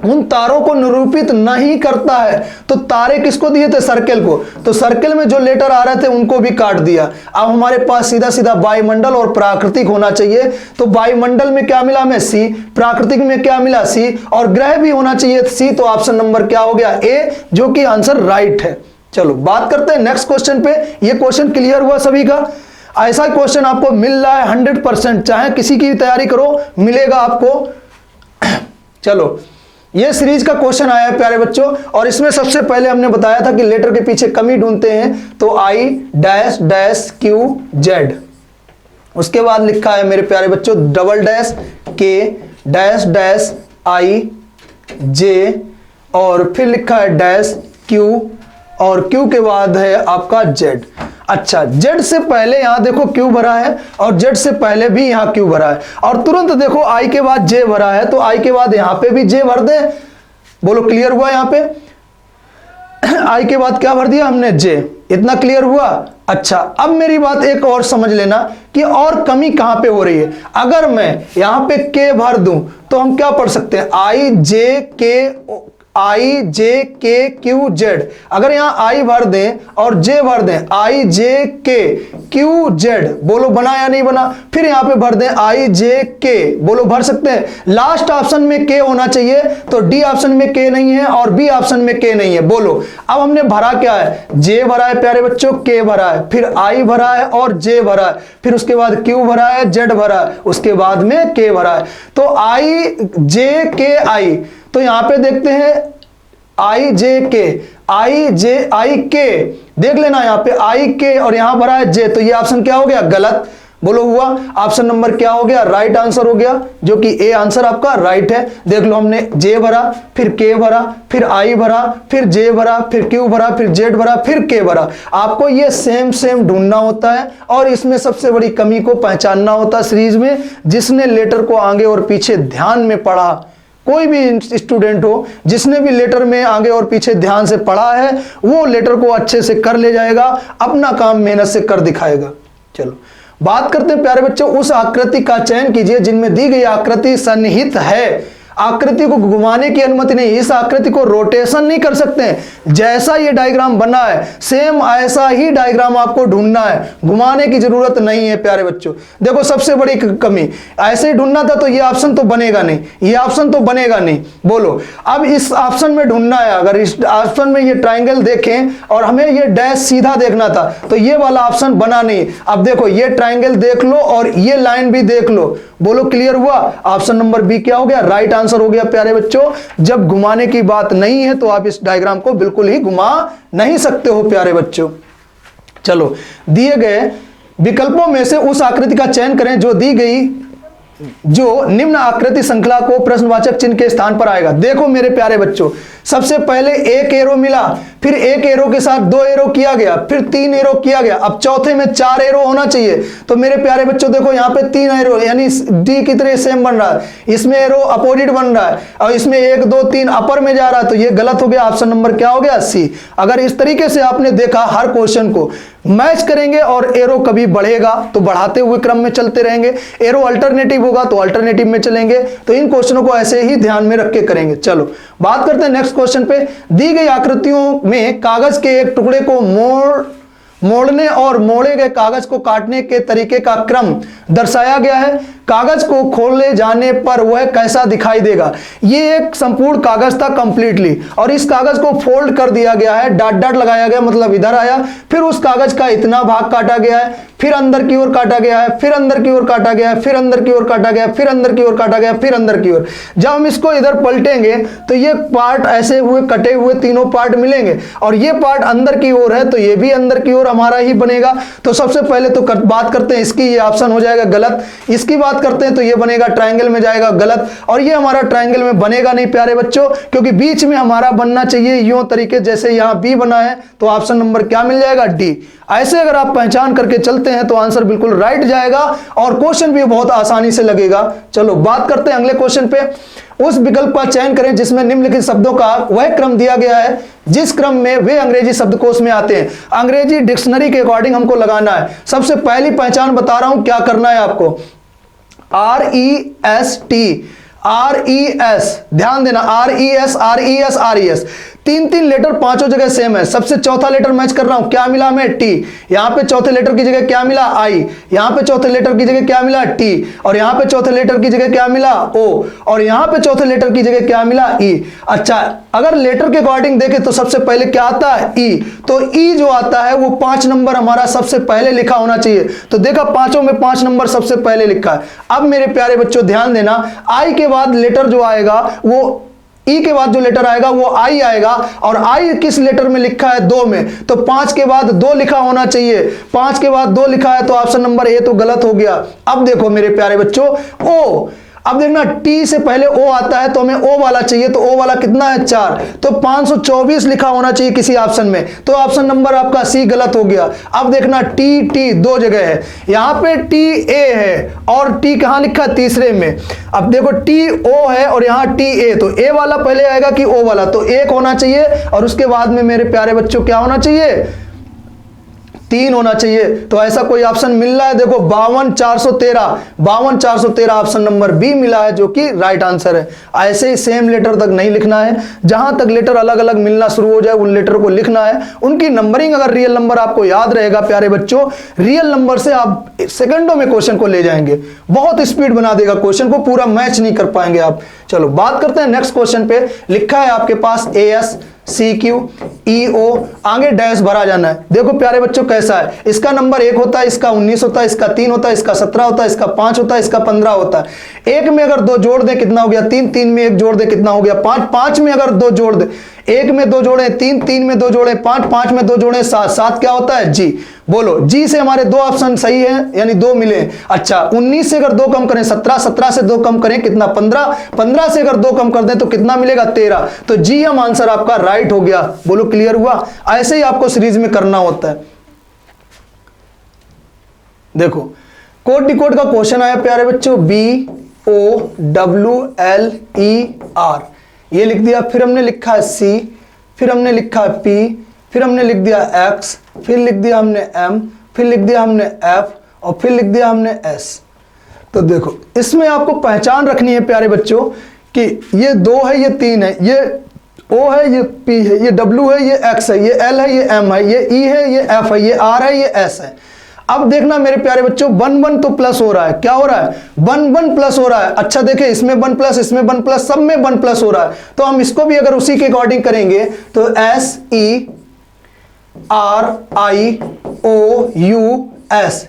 उन तारों को निरूपित नहीं करता है। तो तारे किसको दिए थे? सर्कल को। तो सर्कल में जो लेटर आ रहे थे उनको भी काट दिया। अब हमारे पास सीधा सीधा वायुमंडल और प्राकृतिक होना चाहिए। तो वायुमंडल में क्या मिला हमें? सी। प्राकृतिक में क्या मिला? सी। और ग्रह भी होना चाहिए सी। तो ऑप्शन नंबर क्या हो गया? ए, जो कि आंसर राइट है। चलो बात करते हैं नेक्स्ट क्वेश्चन पे। ये क्वेश्चन क्लियर हुआ सभी का? ऐसा क्वेश्चन आपको मिल रहा है 100%, चाहे किसी की भी तैयारी करो मिलेगा आपको। चलो ये सीरीज का क्वेश्चन आया है प्यारे बच्चों, और इसमें सबसे पहले हमने बताया था कि लेटर के पीछे कमी ढूंढते हैं तो I dash dash Q Z. उसके बाद लिखा है मेरे प्यारे बच्चों डबल डैश के डैश डैश आई जे, और फिर लिखा है डैश क्यू, और क्यू के बाद है आपका जेड। अच्छा, जेड से पहले यहां देखो क्यू भरा है और जेड से पहले भी यहां क्यू भरा है, और तुरंत देखो आई के बाद जे भरा है तो आई के बाद यहां पे भी जे भर दे। बोलो क्लियर हुआ? यहां पे आई के बाद क्या भर दिया हमने? जे। इतना क्लियर हुआ? अच्छा, अब मेरी बात एक और समझ लेना कि और कमी कहां पे हो रही है। अगर मैं यहां पे के भर दूं तो हम क्या पढ़ सकते हैं? आई जे के क्यू जेड। अगर यहां आई भर दें और जे भर दें, आई जे के क्यू जेड, बोलो बना या नहीं बना? फिर यहां पे भर दें आई जे के, बोलो भर सकते हैं? लास्ट ऑप्शन में के होना चाहिए, तो डी ऑप्शन में के नहीं है और बी ऑप्शन में के नहीं है। बोलो अब हमने भरा क्या है? जे भरा है प्यारे बच्चों, के भरा है, फिर आई भरा है और जे भरा है, फिर उसके बाद क्यू भरा है, जेड भरा है, उसके बाद में के भरा है। तो आई जे के आई, तो यहां पे देखते हैं आई जे के, आई जे आई के, देख लेना यहां पे आई के और यहां भरा है जे, तो ये ऑप्शन क्या हो गया? गलत। बोलो हुआ? ऑप्शन नंबर क्या हो गया? राइट आंसर हो गया, जो कि ए आंसर आपका राइट है। देख लो हमने जे भरा, फिर के भरा, फिर आई भरा, फिर जे भरा, फिर क्यू भरा, फिर जेड भरा, फिर के भरा। आपको ये सेम ढूंढना होता है और इसमें सबसे बड़ी कमी को पहचानना होता है सीरीज में। जिसने लेटर को आगे और पीछे ध्यान में पढ़ा, कोई भी स्टूडेंट हो जिसने भी लेटर में आगे और पीछे ध्यान से पढ़ा है, वो लेटर को अच्छे से कर ले जाएगा, अपना काम मेहनत से कर दिखाएगा। चलो बात करते हैं प्यारे बच्चों, उस आकृति का चयन कीजिए जिनमें दी गई आकृति सन्निहित है। आकृति को घुमाने की अनुमति नहीं, इस आकृति को रोटेशन नहीं कर सकते हैं। जैसा ये डायग्राम बना है सेम ऐसा ही डायग्राम आपको ढूंढना है, घुमाने की जरूरत नहीं है प्यारे बच्चों। देखो सबसे बड़ी कमी, ऐसे ही ढूंढना था तो ये ऑप्शन तो बनेगा नहीं, ये ऑप्शन तो बनेगा नहीं। बोलो अब इस ऑप्शन में ढूंढना है, अगर इस ऑप्शन में ये ट्राइंगल देखें और हमें ये डैश सीधा देखना था तो ये वाला ऑप्शन बना नहीं। अब देखो ये ट्राइंगल देख लो और ये लाइन भी देख लो। बोलो क्लियर हुआ? ऑप्शन नंबर बी क्या हो गया? राइट आंसर हो गया प्यारे बच्चों। जब घुमाने की बात नहीं है तो आप इस डायग्राम को बिल्कुल ही घुमा नहीं सकते हो प्यारे बच्चों। चलो दिए गए विकल्पों में से उस आकृति का चयन करें जो दी गई, जो निम्न आकृति श्रृंखला को प्रश्नवाचक चिन्ह के स्थान पर आएगा। देखो मेरे प्यारे बच्चों, सबसे पहले एक एरो मिला, फिर एक एरो के साथ 2 एरो किया गया, फिर 3 एरो किया गया, अब चौथे में 4 एरो होना चाहिए। तो मेरे प्यारे बच्चों देखो यहाँ पे 3 एरो, यानी डी की तरह सेम बन रहा है, इसमें एरो अपोजिट बन रहा है और इसमें 1 2 3 अपर में जा रहा है, तो ये गलत हो गया। ऑप्शन नंबर क्या हो गया? सी। अगर इस तरीके से आपने देखा हर क्वेश्चन को, मैच करेंगे और एरो कभी बढ़ेगा तो बढ़ाते हुए क्रम में चलते रहेंगे, एरो अल्टरनेटिव होगा तो अल्टरनेटिव में चलेंगे। तो इन क्वेश्चनों को ऐसे ही ध्यान में रख के करेंगे। चलो बात करते हैं नेक्स्ट क्वेश्चन पे। दी गई आकृतियों में कागज के एक टुकड़े को मोड़ने और मोड़े गए कागज को काटने के तरीके का क्रम दर्शाया गया है। कागज को खोले जाने पर वह कैसा दिखाई देगा। ये एक संपूर्ण कागज था कंप्लीटली, और इस कागज को फोल्ड कर दिया गया है, डॉट डॉट लगाया गया, मतलब इधर आया, फिर उस कागज का इतना भाग काटा गया है, फिर अंदर की ओर काटा गया है, फिर अंदर की ओर काटा गया है, फिर अंदर की ओर काटा गया, फिर अंदर की ओर काटा गया, फिर अंदर की ओर। जब हम इसको इधर पलटेंगे तो ये पार्ट ऐसे हुए कटे हुए तीनों पार्ट मिलेंगे, और ये पार्ट अंदर की ओर है तो ये भी अंदर की ओर हमारा ही बनेगा। तो सबसे पहले तो बात करते हैं इसकी, ये ऑप्शन हो जाएगा गलत। इसकी बात करते हैं तो ये बनेगा ट्रायंगल में जाएगा गलत, और ये हमारा ट्रायंगल में बनेगा नहीं प्यारे बच्चों, क्योंकि बीच में हमारा बनना चाहिए यूं तरीके जैसे यहां बी बना है। तो ऑप्शन नंबर क्या मिल जाएगा, डी। ऐसे अगर आप पहचान करके चलते हैं तो आंसर बिल्कुल राइट जाएगा और क्वेश्चन भी बहुत आसानी से लगेगा। चलो बात करते हैं अगले क्वेश्चन पे। उस विकल्प का चयन करें जिसमें निम्नलिखित शब्दों का वह क्रम दिया गया है जिस क्रम में वे अंग्रेजी शब्दकोश में आते हैं। अंग्रेजी डिक्शनरी के अकॉर्डिंग हमको लगाना है। सबसे पहली पहचान बता रहा हूं क्या करना है आपको, RES, ध्यान देना, RES, तीन लेटर पांचों जगह सेम है। सबसे चौथा लेटर मैच कर रहा हूं, क्या मिला हमें, टी। यहां पे चौथे लेटर की जगह क्या मिला, आई। यहां पे चौथे लेटर की जगह क्या मिला, टी। और यहां पे चौथे लेटर की जगह क्या मिला, ओ। और यहां पे चौथे लेटर की जगह क्या मिला, ई। अच्छा, अगर लेटर के अकॉर्डिंग देखें तो सबसे पहले क्या आता है, ई। तो ई जो आता है वो 5 नंबर हमारा सबसे पहले लिखा होना चाहिए। तो देखा पांचों में 5 नंबर सबसे पहले लिखा है। अब मेरे प्यारे बच्चों ध्यान देना, आई के बाद लेटर जो आएगा वो, ई के बाद जो लेटर आएगा वो आई आएगा, और आई किस लेटर में लिखा है, 2 में। तो 5 के बाद 2 लिखा होना चाहिए। 5 के बाद 2 लिखा है तो ऑप्शन नंबर ए तो गलत हो गया। अब देखो मेरे प्यारे बच्चों, ओ। अब देखना टी से पहले ओ आता है तो हमें ओ वाला चाहिए, तो ओ वाला कितना है, 4। तो 524 लिखा होना चाहिए किसी ऑप्शन में, तो ऑप्शन नंबर आपका सी गलत हो गया। अब देखना टी 2 जगह है, यहां पे टी ए है और टी कहां लिखा है, तीसरे में। अब देखो टी ओ है और यहां टी ए, तो ए वाला पहले आएगा कि ओ वाला, तो 1 होना चाहिए, और उसके बाद में मेरे प्यारे बच्चों क्या होना चाहिए, 3 होना चाहिए। तो ऐसा कोई ऑप्शन मिल रहा है, देखो 52 413 ऑप्शन नंबर बी मिला है जो कि राइट आंसर है। ऐसे ही सेम लेटर तक नहीं लिखना है, जहां तक लेटर अलग अलग मिलना शुरू हो जाए उन लेटर को लिखना है। उनकी नंबरिंग, अगर रियल नंबर आपको याद रहेगा प्यारे बच्चों, रियल नंबर से आप सेकंडों में क्वेश्चन को ले जाएंगे, बहुत स्पीड बना देगा क्वेश्चन को, पूरा मैच नहीं कर पाएंगे आप। चलो बात करते हैं नेक्स्ट क्वेश्चन पे। लिखा है आपके पास AS CQ EO, आगे डैश भरा जाना है। देखो प्यारे बच्चों कैसा है, इसका नंबर 1 होता है, इसका 19 होता है, इसका 3 होता है, इसका 17 होता है, इसका 5 होता है, इसका 15 होता है। 1 में अगर 2 जोड़ दे कितना हो गया, 3। 3 में 1 जोड़ दे कितना हो गया, 5। 5 में अगर 2 जोड़ दे, 1 में 2 जोड़े 3, 3 में 2 जोड़े 5, 5 में 2 जोड़े 7। 7 क्या होता है, जी। बोलो, जी से हमारे 2 ऑप्शन सही है, यानी 2 मिले। अच्छा, 19 से अगर 2 कम करें 17, 17 से 2 कम करें कितना, 15, 15 से अगर 2 कम कर दें तो कितना मिलेगा, 13। तो जी हम आंसर आपका राइट हो गया। बोलो क्लियर हुआ। ऐसे ही आपको सीरीज में करना होता है। देखो कोड डिकोड का क्वेश्चन आया प्यारे बच्चों, BOWLER, ये लिख दिया, फिर हमने लिखा है C, फिर हमने लिखा है P, फिर हमने लिख दिया X, फिर लिख दिया हमने M, फिर लिख दिया हमने F, और फिर लिख दिया हमने S। तो देखो इसमें आपको पहचान रखनी है प्यारे बच्चों कि ये 2 है, ये 3 है, ये O है, ये P है, ये W है, ये X है, ये L है, ये M है, ये E है, ये F है, ये R है, ये S है। अब देखना मेरे प्यारे बच्चों, 1 1 तो प्लस हो रहा है, क्या हो रहा है, 1 1 प्लस हो रहा है। अच्छा देखें, इसमें 1 प्लस, इसमें 1 प्लस, सब में 1 प्लस हो रहा है। तो हम इसको भी अगर उसी के अकॉर्डिंग करेंगे तो SERIOUS,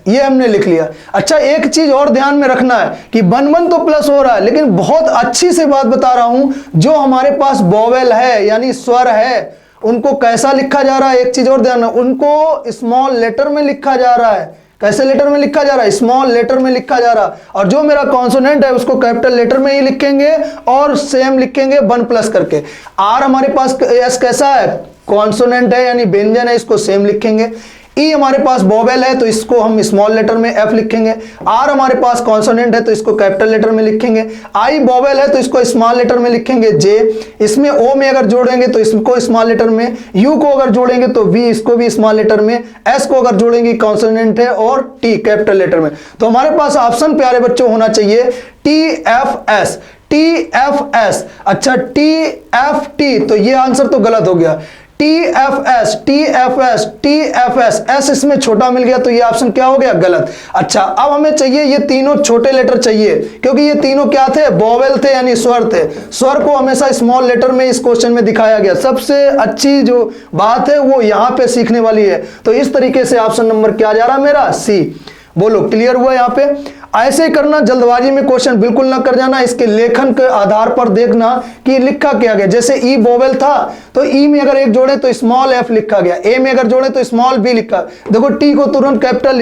ये हमने लिख लिया। अच्छा एक चीज और ध्यान में रखना है कि 1 1 तो प्लस हो रहा है, लेकिन बहुत अच्छी से बात बता रहा हूं, जो हमारे पास वोवेल है यानी स्वर है, उनको कैसा लिखा जा रहा है, एक चीज और ध्यान, उनको स्मॉल लेटर में लिखा जा रहा है। कैसे लेटर में लिखा जा रहा है, स्मॉल लेटर में लिखा जा रहा है। और जो मेरा कॉन्सोनेंट है उसको कैपिटल लेटर में ही लिखेंगे और सेम लिखेंगे 1 प्लस करके। आर हमारे पास एस कैसा है, कॉन्सोनेंट है यानी व्यंजन है, इसको सेम लिखेंगे। ई हमारे पास वोवेल है तो इसको हम स्मॉल लेटर में एफ लिखेंगे। आर हमारे पास कॉन्सोनेंट है तो इसको कैपिटल लेटर में लिखेंगे। आई वोवेल है तो इसको स्मॉल लेटर में लिखेंगे जे। इसमें ओ में अगर जोड़ेंगे तो इसको स्मॉल लेटर में, यू को अगर जोड़ेंगे तो वी, इसको भी स्मॉल लेटर में, एस को अगर जोड़ेंगे कॉन्सोनेंट है, और टी कैपिटल लेटर में। तो हमारे पास ऑप्शन प्यारे बच्चों होना चाहिए T F S, T F S. अच्छा टी एफ टी, तो ये आंसर तो गलत हो गया। T F S, T F S, T F S, S इसमें छोटा मिल गया तो ये ऑप्शन क्या हो गया, गलत। अच्छा अब हमें चाहिए ये तीनों छोटे लेटर चाहिए, क्योंकि ये तीनों क्या थे, वोवेल थे यानी स्वर थे। स्वर को हमेशा स्मॉल लेटर में इस क्वेश्चन में दिखाया गया। सबसे अच्छी जो बात है वो यहाँ पे सीखने वाली है। तो इस तरीके से ऑप्शन नंबर क्या जा रहा है मेरा, सी। बोलो क्लियर हुआ यहाँ पे। ऐसे करना, जल्दबाजी में क्वेश्चन बिल्कुल ना कर जाना, इसके लेखन के आधार पर देखना कि लिखा क्या गया। जैसे ई वोवेल था तो ई में अगर एक जोड़े तो स्मॉल एफ लिखा गया, ए में अगर जोड़े तो स्मॉल बी लिखा, देखो टी को तुरंत कैपिटल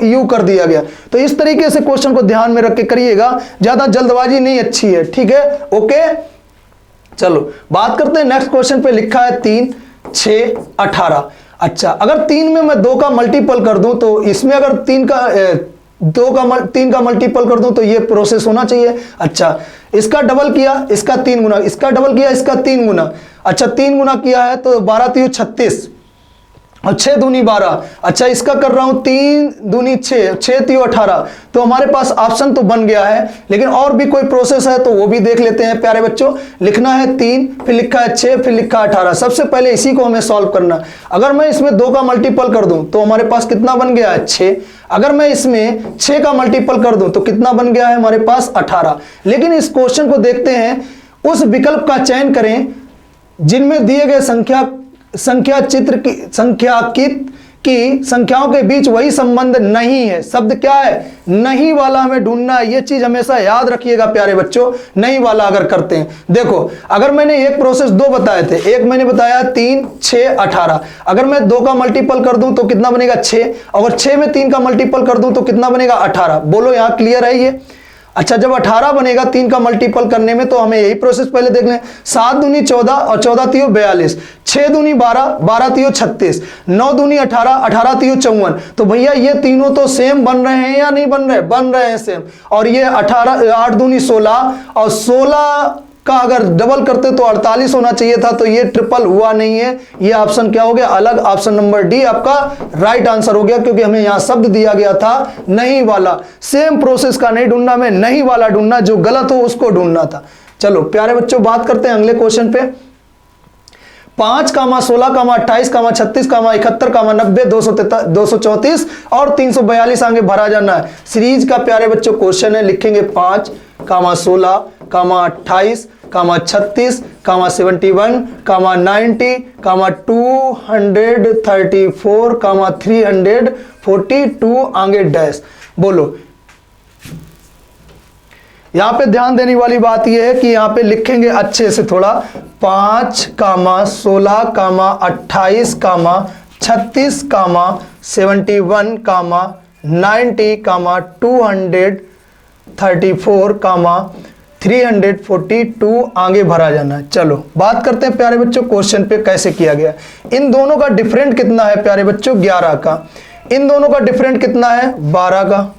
यू कर दिया गया। तो इस तरीके से क्वेश्चन को ध्यान में रख के करिएगा, ज्यादा जल्दबाजी नहीं अच्छी है, ठीक है, ओके। चलो बात करते हैं नेक्स्ट क्वेश्चन पे। लिखा है 3, 6, 18। अच्छा अगर 3 में मैं 2 का मल्टीपल कर दूं तो इसमें अगर 3 का मल्टीपल कर दूं तो ये प्रोसेस होना चाहिए। अच्छा इसका डबल किया, इसका 3 गुना, इसका डबल किया, इसका 3 गुना। अच्छा 3 गुना किया है तो 12 3 36 और 6 दूनी 12। अच्छा इसका कर रहा हूं 3 दूनी 6, 6 3 18। तो हमारे पास ऑप्शन तो बन गया है, लेकिन और भी कोई प्रोसेस है तो वो भी देख लेते हैं प्यारे बच्चों। लिखना है 3, फिर लिखा है 6, फिर लिखा है 18। सबसे पहले इसी को हमें सॉल्व करना। अगर मैं इसमें 2 का मल्टीपल कर दूं तो हमारे पास कितना बन गया है, 6। अगर मैं इसमें 6 का मल्टीपल कर दूं तो कितना बन गया है हमारे पास, 18। लेकिन इस क्वेश्चन को देखते हैं, उस विकल्प का चयन करें जिनमें दिए गए संख्या चित्र की संख्याकित की संख्याओं के बीच वही संबंध नहीं है। शब्द क्या है, नहीं वाला हमें ढूंढना है। ये चीज हमेशा याद रखिएगा प्यारे बच्चों, नहीं वाला अगर करते हैं। देखो अगर मैंने एक प्रोसेस 2 बताए थे, एक मैंने बताया 3, 6, 18। अगर मैं 2 का मल्टीपल कर दूं तो कितना बनेगा, 6। और 6 में 3 का मल्टीपल कर दूं तो कितना बनेगा, 18। बोलो यहां क्लियर है ये। अच्छा जब 18 बनेगा 3 का मल्टीपल करने में तो हमें यही प्रोसेस पहले देख लें। 7 दूनी 14 और 14 3 42, 6 दूनी 12, 12 3 36, 9 दूनी 18, 18 3 54। तो भैया ये तीनों तो सेम बन रहे हैं या नहीं बन रहे, बन रहे हैं सेम। और ये 8 दूनी 16 और 16 का अगर डबल करते तो 48 होना चाहिए था, तो ये ट्रिपल हुआ नहीं है। ये ऑप्शन क्या हो गया, अलग। ऑप्शन नंबर डी आपका राइट आंसर हो गया, क्योंकि हमें यहां शब्द दिया गया था नहीं वाला। सेम प्रोसेस का नहीं ढूंढना, में नहीं वाला ढूंढना, जो गलत हो उसको ढूंढना था। चलो प्यारे बच्चों बात करते हैं अगले क्वेश्चन पे। 5, 16, 28, 36, 71, 90, 234 और 342 आगे भरा जाना है। सीरीज का प्यारे बच्चों क्वेश्चन है। लिखेंगे 5, 16, 28, 36, 71, 90, 234, 342 आगे डैश। बोलो यहां पे ध्यान देने वाली बात यह है कि यहां पे लिखेंगे अच्छे से थोड़ा। 5, 16, 28, 36, 71, 90, 234, 342 आगे भरा जाना है। चलो बात करते हैं प्यारे बच्चों क्वेश्चन पे कैसे किया गया। इन दोनों का डिफरेंट कितना है प्यारे बच्चों, 11 का। इन दोनों का डिफरेंट कितना है, 12 का।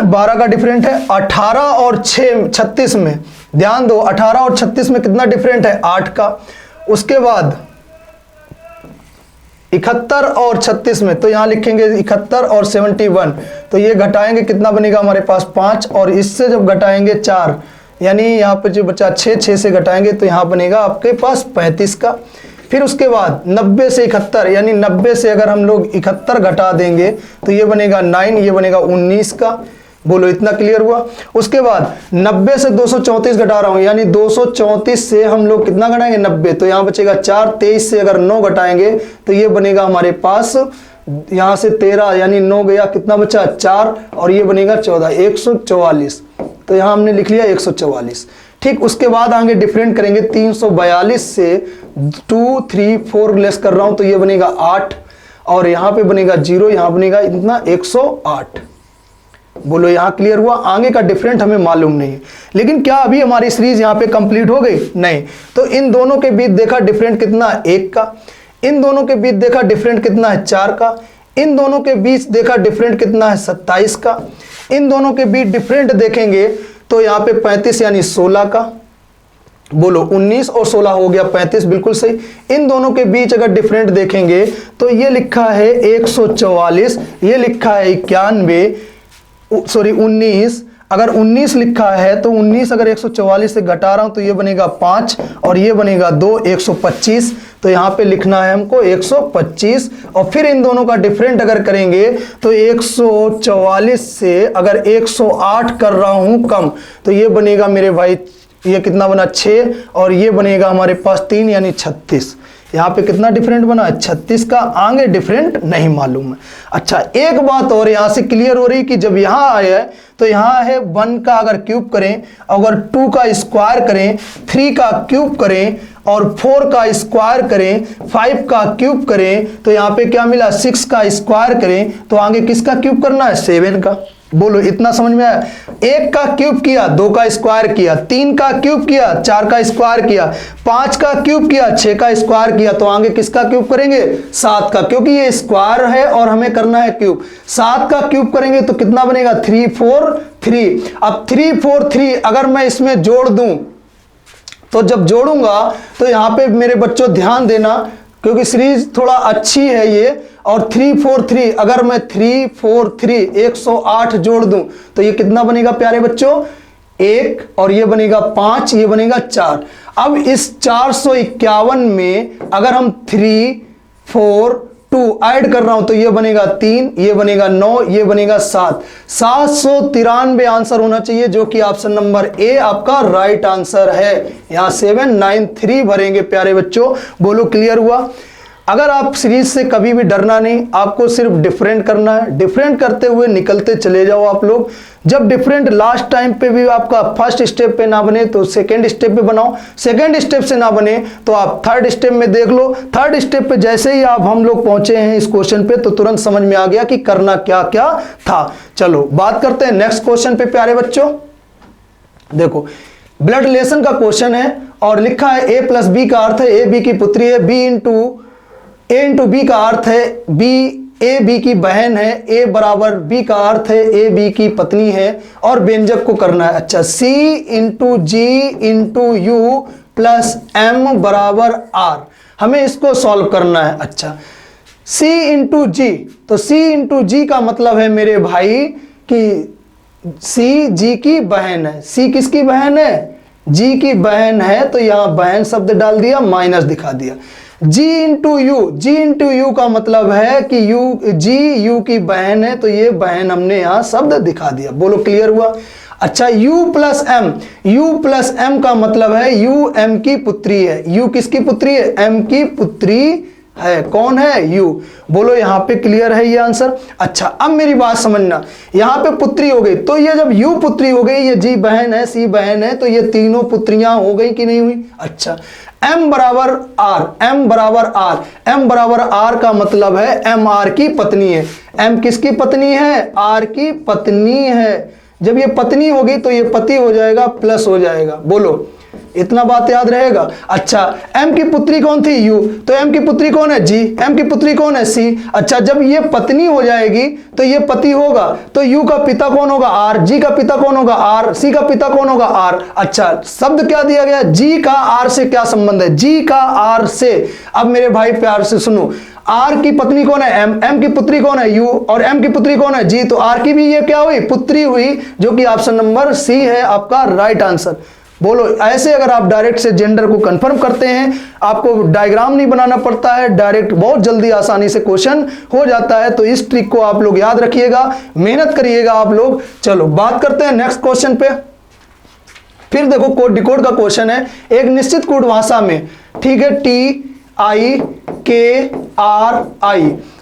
12 का डिफरेंट है। 18 और 36 में ध्यान दो, 18 और 36 में कितना डिफरेंट है, 8 का। उसके बाद 71 और 36 में, तो यहां लिखेंगे 71 और 71, तो ये घटाएंगे कितना बनेगा हमारे पास, 5। और इससे जब घटाएंगे 4, यानी यहां पर जो बचा 6 से घटाएंगे तो यहां बनेगा आपके पास 35 का। फिर उसके बाद 90 से 71, यानी 90 से अगर हम लोग 71 घटा देंगे तो ये बनेगा 9, ये बनेगा 19 का। बोलो इतना क्लियर हुआ। उसके बाद 90 से 234 घटा रहा हूं, यानी 234 से हम लोग कितना घटाएंगे, 90, तो यहां बचेगा 4। 23 से अगर 9 घटाएंगे तो ये बनेगा हमारे पास यहां से 13, यानी 9 गया, कितना बचा 4, और ये बनेगा 14, 144। तो यहां हमने लिख लिया 144। ठीक, उसके बाद आगे डिफरेंट करेंगे। 342 से 2, 3, 4 लेस कर रहा हूं तो ये बनेगा 8, और यहां पे बनेगा 0, यहां बनेगा इतना 108। बोलो यहां क्लियर हुआ। आगे का डिफरेंट हमें मालूम नहीं है, लेकिन क्या अभी हमारी सीरीज यहां पे कंप्लीट हो गई, नहीं। तो इन दोनों के बीच देखा डिफरेंट कितना, 1 का। इन दोनों के बीच देखा डिफरेंट कितना है 4 का, इन दोनों के बीच देखा डिफरेंट कितना है 27 का, इन दोनों के बीच डिफरेंट देखेंगे तो यहाँ पे 35 यानी 16 का। बोलो 19 और 16 हो गया 35, बिल्कुल सही। इन दोनों के बीच अगर डिफरेंट देखेंगे तो ये लिखा है 144, ये लिखा है 19। अगर 19 लिखा है तो 19 अगर 144 से घटा रहा हूं तो ये बनेगा 5 और ये बनेगा 2, 125। तो यहाँ पे लिखना है हमको 125। और फिर इन दोनों का डिफरेंट अगर करेंगे तो 144 से अगर 108 कर रहा हूं कम तो ये बनेगा मेरे भाई, ये कितना बना 6 और ये बनेगा हमारे पास 3 यानी 36। यहाँ पे कितना डिफरेंट बना है 36 का, आगे डिफरेंट नहीं मालूम है। अच्छा एक बात और यहाँ से क्लियर हो रही कि जब यहाँ आया है तो यहाँ है 1 का अगर क्यूब करें, अगर 2 का स्क्वायर करें, 3 का क्यूब करें और 4 का स्क्वायर करें, 5 का क्यूब करें तो यहाँ पे क्या मिला 6 का स्क्वायर करें तो आगे किसका क्यूब करना है 7 का। बोलो इतना समझ में आया। 1 का क्यूब किया 2 का स्क्वायर किया, 3 का क्यूब किया 4 का स्क्वायर किया, 5 का क्यूब किया 6 का स्क्वायर किया तो आगे किसका क्यूब करेंगे 7 का, क्योंकि ये स्क्वायर है और हमें करना है क्यूब। 7 का क्यूब करेंगे तो कितना बनेगा 3 4 3। अब 3 4 3 अगर मैं इसमें जोड़ दूं तो जब जोड़ूंगा तो यहां पे मेरे बच्चों ध्यान देना क्योंकि सीरीज थोड़ा अच्छी है ये। और 3 4 3 अगर मैं 3 4 3 108 जोड़ दूं तो ये कितना बनेगा प्यारे बच्चों 1 और ये बनेगा 5, ये बनेगा 4। अब इस 451 में अगर हम 3 4 2 ऐड कर रहा हूं तो ये बनेगा 3, ये बनेगा 9, ये बनेगा 7। 793 आंसर होना चाहिए जो कि ऑप्शन नंबर ए आपका राइट आंसर है। यहां 793 भरेंगे प्यारे बच्चों। बोलो क्लियर हुआ। अगर आप सीरीज से कभी भी डरना नहीं, आपको सिर्फ डिफरेंट करना है, डिफरेंट करते हुए निकलते चले जाओ आप लोग। जब डिफरेंट लास्ट टाइम पे भी आपका फर्स्ट स्टेप पे ना बने तो सेकंड स्टेप पे बनाओ, सेकंड स्टेप से ना बने तो आप थर्ड स्टेप में देख लो। थर्ड स्टेप पे जैसे ही हम लोग पहुंचे हैं इस क्वेश्चन पे तो तुरंत समझ में आ गया कि करना क्या क्या था। चलो बात करते हैं नेक्स्ट क्वेश्चन पे प्यारे बच्चों। देखो ब्लड रिलेशन का क्वेश्चन है और लिखा है ए प्लस बी का अर्थ है ए बी की पुत्री है, बी इंटू बी का अर्थ है बी ए बी की बहन है, ए बराबर बी का अर्थ है ए बी की पत्नी है और व्यंजक को करना है। अच्छा C into G into U plus M बराबर आर, हमें इसको सॉल्व करना है। अच्छा सी इंटू जी, तो सी इंटू जी का मतलब है मेरे भाई कि सी जी की बहन है। सी किसकी बहन है जी की बहन है तो यहां बहन शब्द डाल दिया माइनस दिखा दिया। जी इंटू यू का मतलब है कि यू की बहन है तो ये बहन हमने यहां शब्द दिखा दिया। बोलो क्लियर हुआ। अच्छा यू प्लस एम का मतलब है यू एम की पुत्री है। यू किसकी पुत्री है एम की पुत्री है। कौन है यू। बोलो यहां पे क्लियर है ये आंसर। अच्छा अब मेरी बात समझना, यहां पे पुत्री हो गई तो ये जब यू पुत्री हो गई, ये जी बहन है सी बहन है तो ये तीनों पुत्रियां हो गई कि नहीं हुई। अच्छा एम बराबर आर का मतलब है एम आर की पत्नी है। एम किसकी पत्नी है आर की पत्नी है। जब ये पत्नी होगी तो ये पति हो जाएगा प्लस हो जाएगा। बोलो इतना बात याद रहेगा। अच्छा एम की पुत्री कौन थी यू, तो एम की पुत्री कौन है जी, एम की पुत्री कौन है सी। अच्छा जब ये पत्नी हो जाएगी तो ये पति होगा तो यू का पिता कौन होगा आर, जी का पिता कौन होगा आर, सी का पिता कौन होगा आर। अच्छा शब्द क्या दिया गया जी का आर से क्या संबंध है, जी का आर से। अब मेरे भाई प्यार से सुनो, आर की पत्नी कौन है एम की पुत्री कौन है यू और एम की पुत्री कौन है जी, तो आर की भी ये क्या हुई पुत्री हुई जो कि ऑप्शन नंबर सी है आपका राइट आंसर। बोलो ऐसे अगर आप डायरेक्ट से जेंडर को कंफर्म करते हैं, आपको डायग्राम नहीं बनाना पड़ता है, डायरेक्ट बहुत जल्दी आसानी से क्वेश्चन हो जाता है। तो इस ट्रिक को आप लोग याद रखिएगा, मेहनत करिएगा आप लोग। चलो बात करते हैं नेक्स्ट क्वेश्चन पे। फिर देखो कोड डिकोड का क्वेश्चन है एक निश्चित कोड भाषा में, ठीक है, TIKRI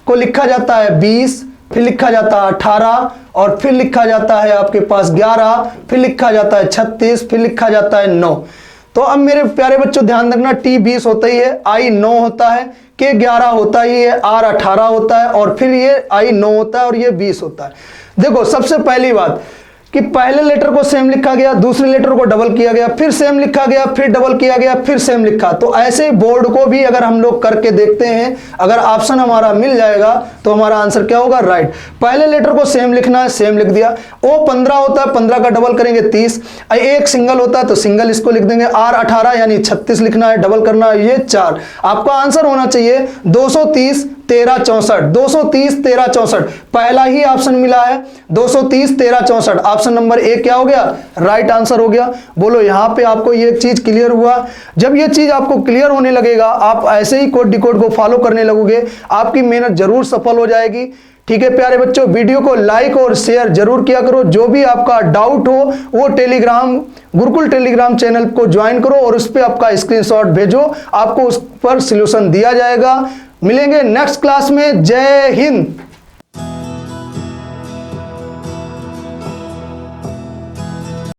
को लिखा जाता है 20, फिर लिखा जाता है 18 और फिर लिखा जाता है आपके पास 11, फिर लिखा जाता है 36, फिर लिखा जाता है 9। तो अब मेरे प्यारे बच्चों ध्यान रखना, T 20 होता ही है, I 9 होता है, K 11 होता ही है, R 18 होता है और फिर ये I 9 होता है और ये 20 होता है। देखो सबसे पहली बात कि पहले लेटर को सेम लिखा गया, दूसरे लेटर को डबल किया गया, फिर सेम लिखा गया, फिर डबल किया गया, फिर सेम लिखा। तो ऐसे बोर्ड को भी अगर हम लोग करके देखते हैं, अगर ऑप्शन हमारा मिल जाएगा तो हमारा आंसर क्या होगा, राइट। पहले लेटर को सेम लिखना है, सेम लिख दिया। ओ 15 होता है, 15 का डबल करेंगे 30। एक सिंगल होता है तो सिंगल इसको लिख देंगे। आर 18 यानी 36 लिखना है, डबल करना है, ये 4। आपका आंसर होना चाहिए 230 13 64। 230 13 64 पहला ही ऑप्शन मिला है, 230 13 64। ऑप्शन नंबर ए क्या हो गया, राइट आंसर हो गया। बोलो यहां पे आपको ये चीज क्लियर हुआ। जब ये चीज आपको क्लियर होने लगेगा, आप ऐसे ही कोड डिकोड को फॉलो करने लगोगे, आपकी मेहनत जरूर सफल हो जाएगी। ठीक है प्यारे बच्चों, वीडियो को लाइक और शेयर जरूर किया करो। जो भी आपका डाउट हो वो टेलीग्राम, गुरुकुल टेलीग्राम चैनल को ज्वाइन करो और उस पर आपका स्क्रीनशॉट भेजो, आपको उस पर सॉल्यूशन दिया जाएगा। मिलेंगे नेक्स्ट क्लास में। जय हिंद।